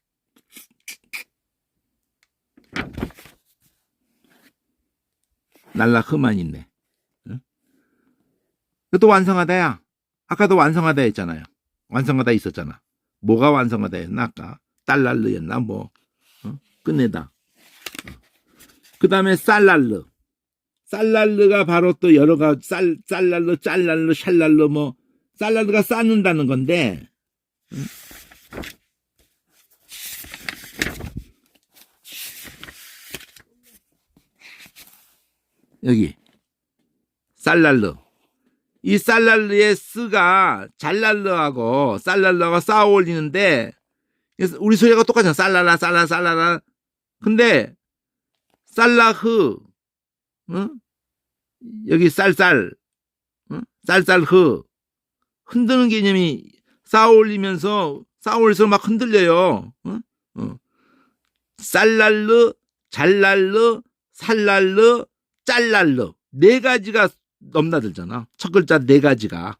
날라흐만 있네. 또 완성하다야. 아까도 완성하다 했잖아요. 완성하다 있었잖아. 뭐가 완성하다 했나 아까? 딸랄르였나 뭐. 끝내다. 그 다음에 쌀랄르. 쌀랄르가 바로 또 여러 가지 쌀랄르, 짤랄르, 샬랄르 뭐 쌀랄르가 쌓는다는 건데 여기 쌀랄르. 이 쌀랄르의 스가 잘랄르하고 쌀랄르하고 쌓아 올리는데 우리 소리가 똑같잖아. 쌀랄라 쌀라 쌀랄라. 근데 쌀라흐 여기 쌀쌀 쌀쌀흐 흔드는 개념이 쌓아 올리면서 막 흔들려요. 쌀랄르 잘랄르 살랄르 짤랄르 4가지가 넘나들잖아. 첫 글자 4가지가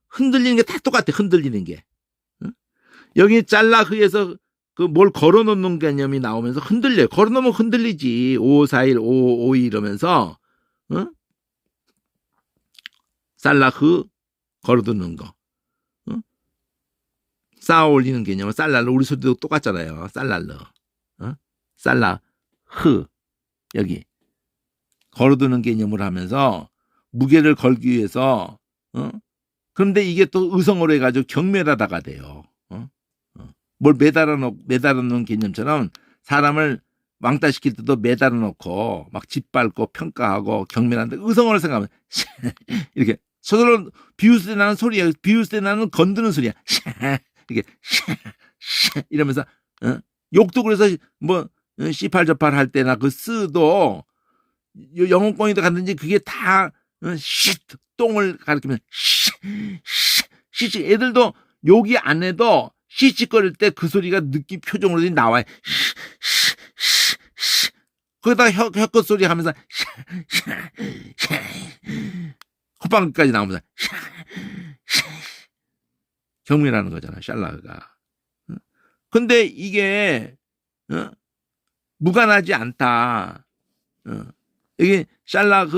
흔들리는 게 다 똑같아. 흔들리는 게 여기 짤라흐에서 그 뭘 걸어놓는 개념이 나오면서 흔들려요. 걸어놓으면 흔들리지. 5541 5552 이러면서 쌀라흐 걸어두는 거 쌓아 올리는 개념은 쌀랄르. 우리 소리도 똑같잖아요. 쌀랄르 쌀라흐 여기 걸어두는 개념을 하면서 무게를 걸기 위해서 그런데 이게 또 의성어로 해가지고 경멸하다가 돼요. 뭘 매달아 놓은 개념처럼 사람을 왕따시킬 때도 매달아 놓고 막 짓밟고 평가하고 경멸하는데 의성어를 생각하면 이렇게 저절로 비웃을 때 나는 소리야. 비웃을 때 나는 건드는 소리야. 이렇게 이러면서 욕도 그래서 뭐 씨팔저팔 할 때나 그 쓰도 영어권이도 갔는지 그게 다 똥을 가리키면 씨 애들도 욕이 안 해도 씩씩거릴 때 그 소리가 느낌 표정으로 나와요. 거기다가 혀끝 소리 하면서 콧방귀까지 나오면서 경멸하는 거잖아. 샬라가. 근데 이게 무관하지 않다. 여기 샬라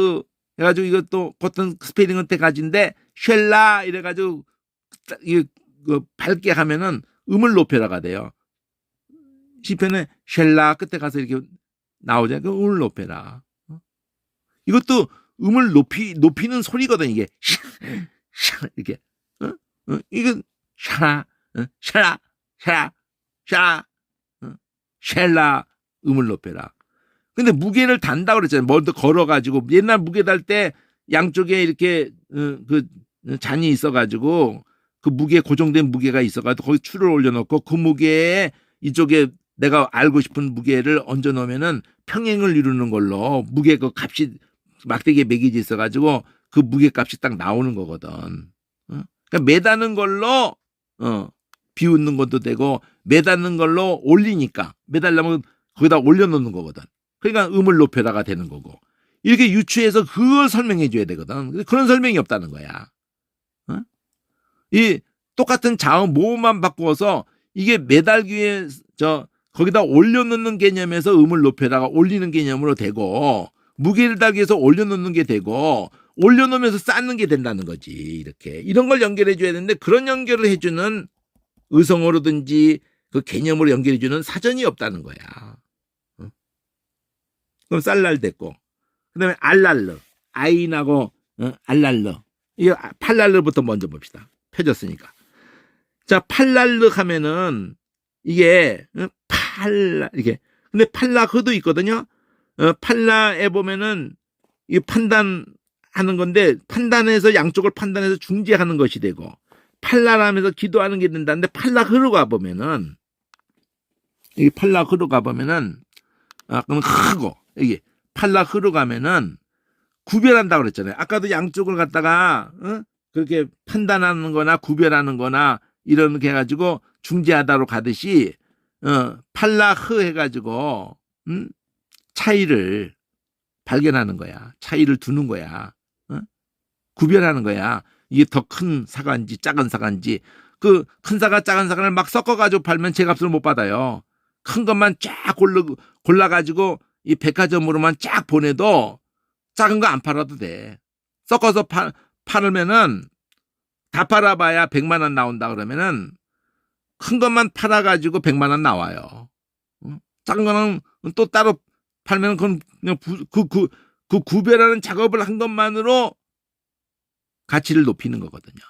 해가지고 이것도 어떤 스페링은 때까지인데 쉘라 이래가지고 밝게 하면은 음을 높여라가 돼요. 시편에 쉘라 끝에 가서 이렇게 나오잖아요. 그 음을 높여라. 이것도 음을 높이는 소리거든 이게. 이렇게. 이거 샤라, 샤라, 샤라, 샤라, 쉘라 음을 높여라. 근데 무게를 단다고 그랬잖아요. 먼저 걸어가지고 옛날 무게 달 때 양쪽에 이렇게 그 잔이 있어가지고 그 무게 고정된 무게가 있어가지고 거기 추를 올려놓고 그 무게에 이쪽에 내가 알고 싶은 무게를 얹어 놓으면은 평행을 이루는 걸로 무게 그 값이 막대기에 매겨져 있어가지고 그 무게 값이 딱 나오는 거거든. 그러니까 매다는 걸로 비웃는 것도 되고 매다는 걸로 올리니까 매달려면 거기다 올려놓는 거거든. 그러니까 음을 높여라가 되는 거고 이렇게 유추해서 그걸 설명해 줘야 되거든. 그런 설명이 없다는 거야. 이 똑같은 자음 모음만 바꾸어서 이게 매달기 위해 거기다 올려놓는 개념에서 음을 높여다가 올리는 개념으로 되고 무게를 달기 위해서 올려놓는 게 되고 올려놓으면서 쌓는 게 된다는 거지. 이렇게 이런 걸 연결해 줘야 되는데 그런 연결을 해주는 의성어로든지 그 개념으로 연결해 주는 사전이 없다는 거야. 그럼 쌀날 됐고 그다음에 알랄르 아인하고 알랄르 이거 팔랄르부터 먼저 봅시다. 펴졌으니까. 자 팔랄르 하면은 이게 팔라 이게 근데 팔라흐도 있거든요. 팔라에 보면은 이 판단하는 건데 판단해서 양쪽을 판단해서 중재하는 것이 되고 팔라라면서 기도하는 게 된다는데 팔라흐로 가보면은 이 팔라흐로 가보면은 그러면 크고 이게 팔라흐로 가면은 구별한다고 그랬잖아요. 아까도 양쪽을 갖다가 그렇게 판단하는 거나 구별하는 거나 이렇게 해가지고 중재하다로 가듯이 팔라흐 해가지고 차이를 발견하는 거야. 차이를 두는 거야. 구별하는 거야. 이게 더 큰 사과인지 작은 사과인지 그 큰 사과 작은 사과를 막 섞어가지고 팔면 제값을 못 받아요. 큰 것만 쫙 골라가지고 이 백화점으로만 쫙 보내도 작은 거 안 팔아도 돼. 섞어서 팔으면은 다 팔아봐야 100만 원 나온다 그러면은 큰 것만 팔아가지고 100만 원 나와요. 작은 거는 또 따로 팔면 그건 그냥 그 구별하는 작업을 한 것만으로 가치를 높이는 거거든요.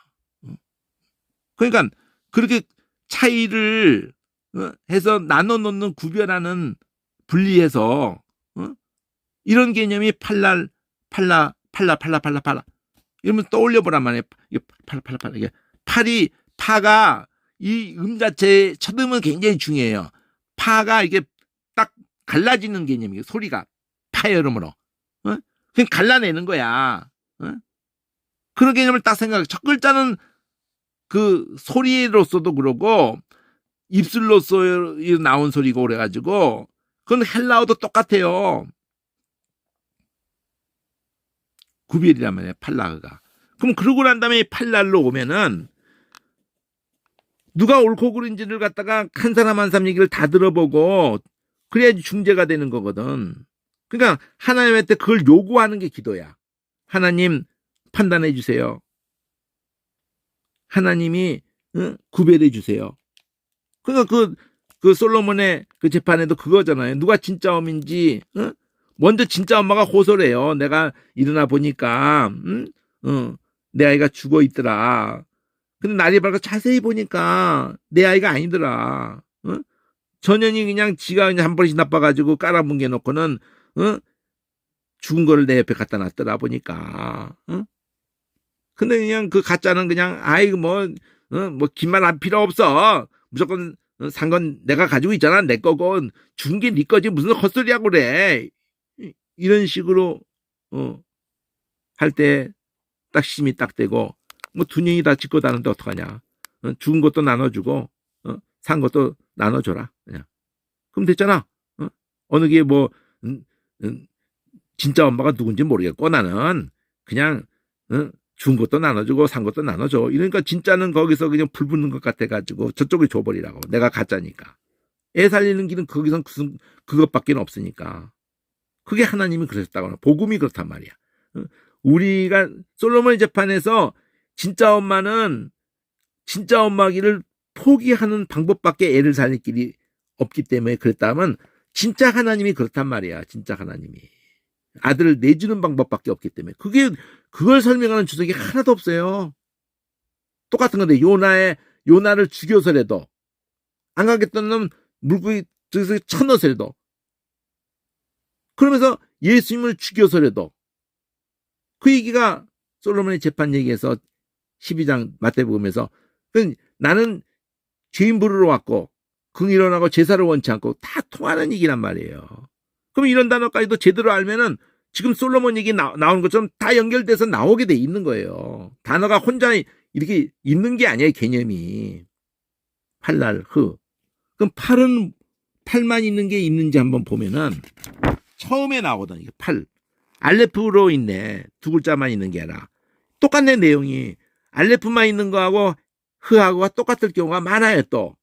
그러니까 그렇게 차이를 해서 나눠 놓는 구별하는 분리해서 이런 개념이 팔라 이러면 떠올려 보란 말이에요. 이게 팔라 이게 파가 이 자체의 첫음은 굉장히 중요해요. 파가 이게 딱 갈라지는 개념이에요. 소리가 파의 이름으로 그냥 갈라내는 거야. 그런 개념을 딱 생각해. 첫 글자는 그 소리로서도 그러고 입술로서 나온 소리고 그래가지고 그건 헬라어도 똑같아요. 구별이란 말이에요. 팔라흐가. 그럼 그러고 난 다음에 팔랄로 오면은 누가 옳고 그른지를 갖다가 한 사람 한 사람 얘기를 다 들어보고 그래야지 중재가 되는 거거든. 그러니까 하나님한테 그걸 요구하는 게 기도야. 하나님 판단해 주세요. 하나님이 구별해 주세요. 그러니까 그 솔로몬의 그 재판에도 그거잖아요. 누가 진짜 엄인지 먼저 진짜 엄마가 호소를 해요. 내가 일어나 보니까 내 아이가 죽어 있더라. 근데 날이 밝아 자세히 보니까 내 아이가 아니더라. 전현이 그냥 지가 그냥 한 번씩 나빠가지고 깔아뭉개 놓고는 죽은 거를 내 옆에 갖다 놨더라 보니까. 근데 그냥 그 가짜는 그냥 아이고 뭐 긴 말 할 필요 없어. 무조건 산 건 내가 가지고 있잖아. 내 거고 준 게 네 거지 무슨 헛소리하고 그래. 이런 식으로 할 때 딱 심이 딱 되고 뭐 두 년이 다 짓고 다는데 어떡하냐. 죽은 것도 나눠주고 산 것도 나눠줘라. 그냥. 그럼 됐잖아. 어느 게 뭐 진짜 엄마가 누군지 모르겠고 나는 그냥 준 것도 나눠주고 산 것도 나눠줘. 이러니까 진짜는 거기서 그냥 불 붙는 것 같아가지고 저쪽에 줘버리라고. 내가 가짜니까. 애 살리는 길은 거기선 그것밖에 없으니까. 그게 하나님이 그러셨다고. 복음이 그렇단 말이야. 우리가 솔로몬의 재판에서 진짜 엄마기를 포기하는 방법밖에 애를 살릴 길이 없기 때문에 그랬다면 진짜 하나님이 그렇단 말이야. 진짜 하나님이. 아들을 내주는 방법밖에 없기 때문에. 그걸 설명하는 주석이 하나도 없어요. 똑같은 건데, 요나를 죽여서라도, 안 가겠다는 놈 물고기 저기서 쳐넣어서라도, 그러면서 예수님을 죽여서라도, 그 얘기가 솔로몬의 재판 얘기에서 12장 마태복음에서, 나는 죄인 부르러 왔고, 긍휼원하고 제사를 원치 않고 다 통하는 얘기란 말이에요. 그럼 이런 단어까지도 제대로 알면은 지금 솔로몬 얘기 나오는 것처럼 다 연결돼서 나오게 돼 있는 거예요. 단어가 혼자 이렇게 있는 게 아니에요, 개념이. 팔날, 흐. 그럼 팔만 있는 게 있는지 한번 보면은 처음에 나오던 이게 팔. 알레프로 있네. 두 글자만 있는 게 아니라. 똑같네, 내용이. 알레프만 있는 거하고 흐하고가 똑같을 경우가 많아요, 또.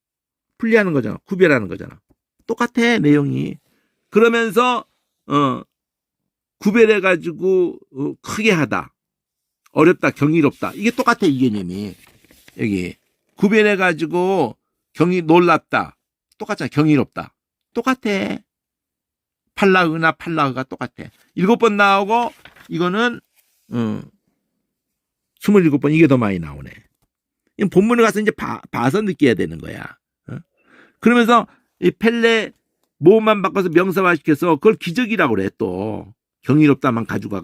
분리하는 거잖아. 구별하는 거잖아. 똑같아, 내용이. 그러면서 구별해가지고 크게 하다. 어렵다, 경이롭다. 이게 똑같아, 이 개념이. 여기. 구별해가지고 놀랍다. 똑같잖아, 경이롭다. 똑같아. 팔라흐나 팔라흐가 똑같아. 7번 나오고, 이거는 27번, 이게 더 많이 나오네. 본문에 가서 이제 봐서 느껴야 되는 거야. 그러면서 이 펠레 모음만 바꿔서 명사화 시켜서 그걸 기적이라고 그래. 또 경이롭다만 가지고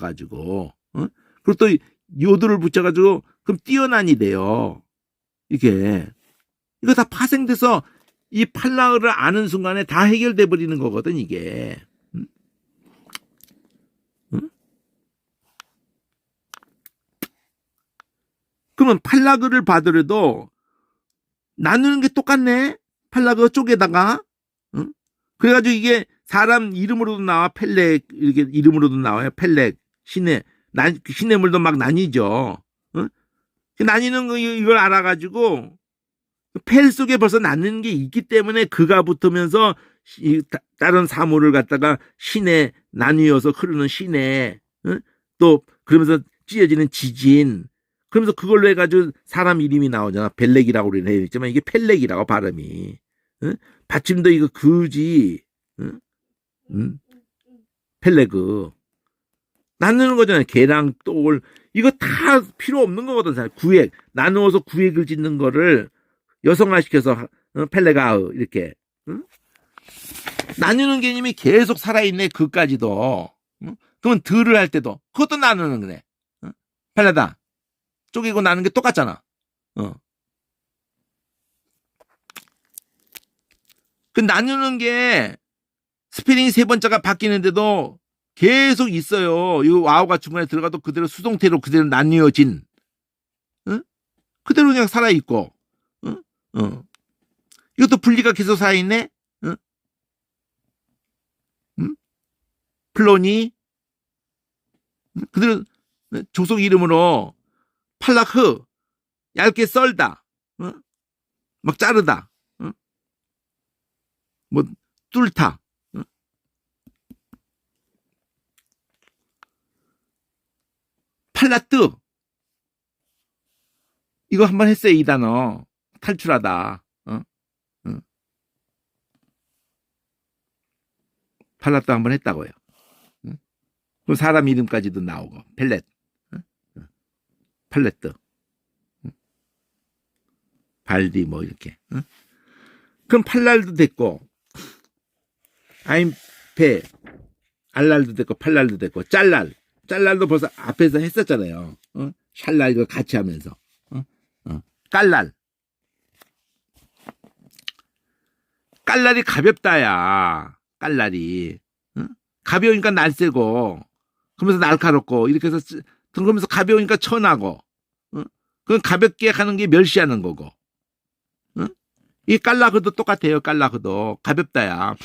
그리고 또 요들을 붙여가지고 그럼 뛰어난이 돼요. 이게 이거 다 파생돼서 이 팔라흐를 아는 순간에 다 해결돼 버리는 거거든, 이게. 그러면 팔라그를 받으려도 나누는 게 똑같네. 팔라그 쪽에다가. 그래가지고 이게 사람 이름으로도 나와. 펠렉 이렇게 이름으로도 나와요. 펠렉 시냇물도 막 나뉘죠. 나뉘는 거 이걸 알아가지고 펠 속에 벌써 나뉘는 게 있기 때문에 그가 붙으면서 다른 사물을 갖다가 시내 나뉘어서 흐르는 시내, 또 그러면서 찢어지는 지진, 그러면서 그걸로 해가지고 사람 이름이 나오잖아. 벨렉이라고 우리는 해야 있지만 이게 펠렉이라고 발음이. 받침도 이거 그지. 펠레그. 나누는 거잖아요. 개랑 똘. 이거 다 필요 없는 거거든. 구획. 나누어서 구획을 짓는 거를 여성화시켜서 펠레가흐 이렇게. 나누는 개념이 계속 살아있네. 그까지도. 그러면 들을 할 때도 그것도 나누는 거네. 펠레다. 쪼개고 나는 게 똑같잖아. 그 나누는 게 스페링이 3번째가 바뀌는데도 계속 있어요. 이 와우가 중간에 들어가도 그대로 수동태로 그대로 나뉘어진, 그대로 그냥 살아있고, 이것도 분리가 계속 살아있네. 플로니 그대로 조속 이름으로 팔라흐 얇게 썰다, 막 자르다, 뭐 뚫다, 팔라뜨 이거 한번 했어요. 이 단어 탈출하다. 팔라뜨 한번 했다고요. 그럼 사람 이름까지도 나오고 펠렛, 팔레트, 발디 뭐 이렇게. 그럼 팔랄도 됐고, 아임페 알랄도 됐고, 팔랄도 됐고, 짤랄도 벌써 앞에서 했었잖아요. 샬랄 이거 같이 하면서. 깔랄이 가볍다야. 깔랄이 가벼우니까 날쌔고, 그러면서 날카롭고 이렇게 해서 그러면서 가벼우니까 천하고, 그건 가볍게 하는 게 멸시하는 거고. 이 깔라그도 똑같아요. 깔라그도 가볍다야.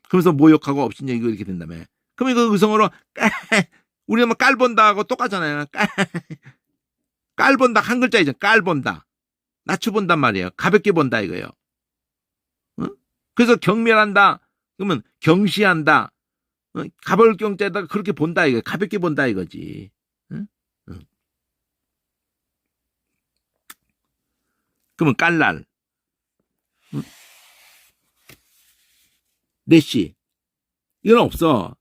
그러면서 모욕하고 업신여기고 이렇게 된다며. 그럼 이거 의성어로 우리가 뭐 깔본다 하고 똑같잖아요. 깔본다 한 글자이죠. 깔본다. 낮춰본단 말이에요. 가볍게 본다 이거예요. 그래서 경멸한다. 그러면 경시한다. 가볼 경자에다가 그렇게 본다 이거. 가볍게 본다 이거지. 그러면 깔랄. 응? 내시. 이건 없어.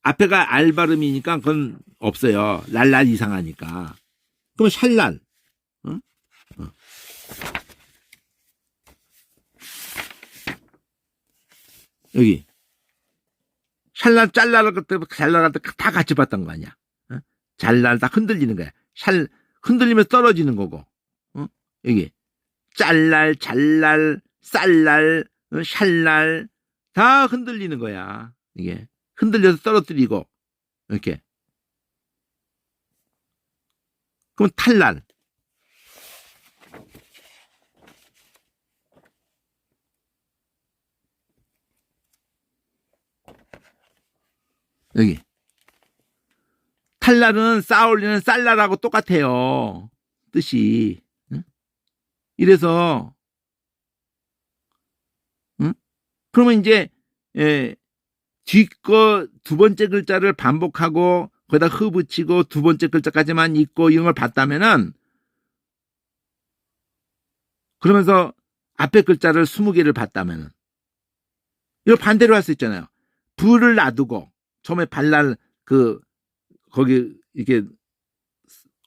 앞에가 알 발음이니까 그건 없어요. 랄랄 이상하니까. 그럼 샬랄. 응? 응. 여기. 샬랄, 짤랄, 잘랄 다 같이 봤던 거 아니야. 응? 잘랄, 다 흔들리는 거야. 흔들리면서 떨어지는 거고. 응? 여기. 짤랄, 잘랄, 쌀랄, 샬랄, 다 흔들리는 거야. 이게. 흔들려서 떨어뜨리고, 이렇게. 그럼 탈랄. 여기. 탈랄은 쌓아올리는 쌀랄하고 똑같아요. 뜻이. 응? 이래서, 응? 그러면 이제, 뒤거 두 번째 글자를 반복하고, 거기다 흐 붙이고, 두 번째 글자까지만 읽고, 이런 걸 봤다면은, 그러면서 앞에 글자를 20개를 봤다면은, 이거 반대로 할 수 있잖아요. 불을 놔두고, 처음에 발랄, 거기, 이렇게,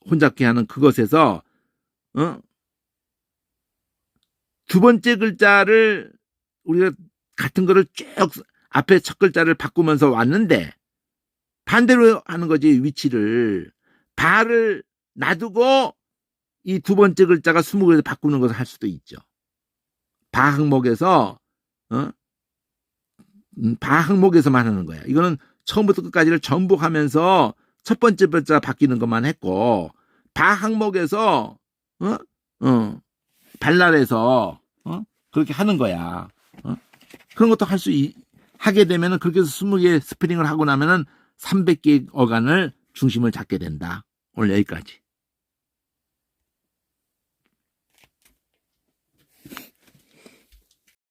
혼잡게 하는 그것에서, 어? 두 번째 글자를, 우리가 같은 거를 쭉, 앞에 첫 글자를 바꾸면서 왔는데, 반대로 하는 거지, 위치를. 발을 놔두고, 이 두 번째 글자가 20개에서 바꾸는 것을 할 수도 있죠. 바 항목에서, 바 항목에서만 하는 거야. 이거는 처음부터 끝까지를 전부 하면서 첫 번째 글자 바뀌는 것만 했고, 바 항목에서, 발랄해서, 그렇게 하는 거야. 그런 것도 하게 되면은 그렇게 해서 20개 스프링을 하고 나면은 300개 어간을 중심을 잡게 된다. 오늘 여기까지.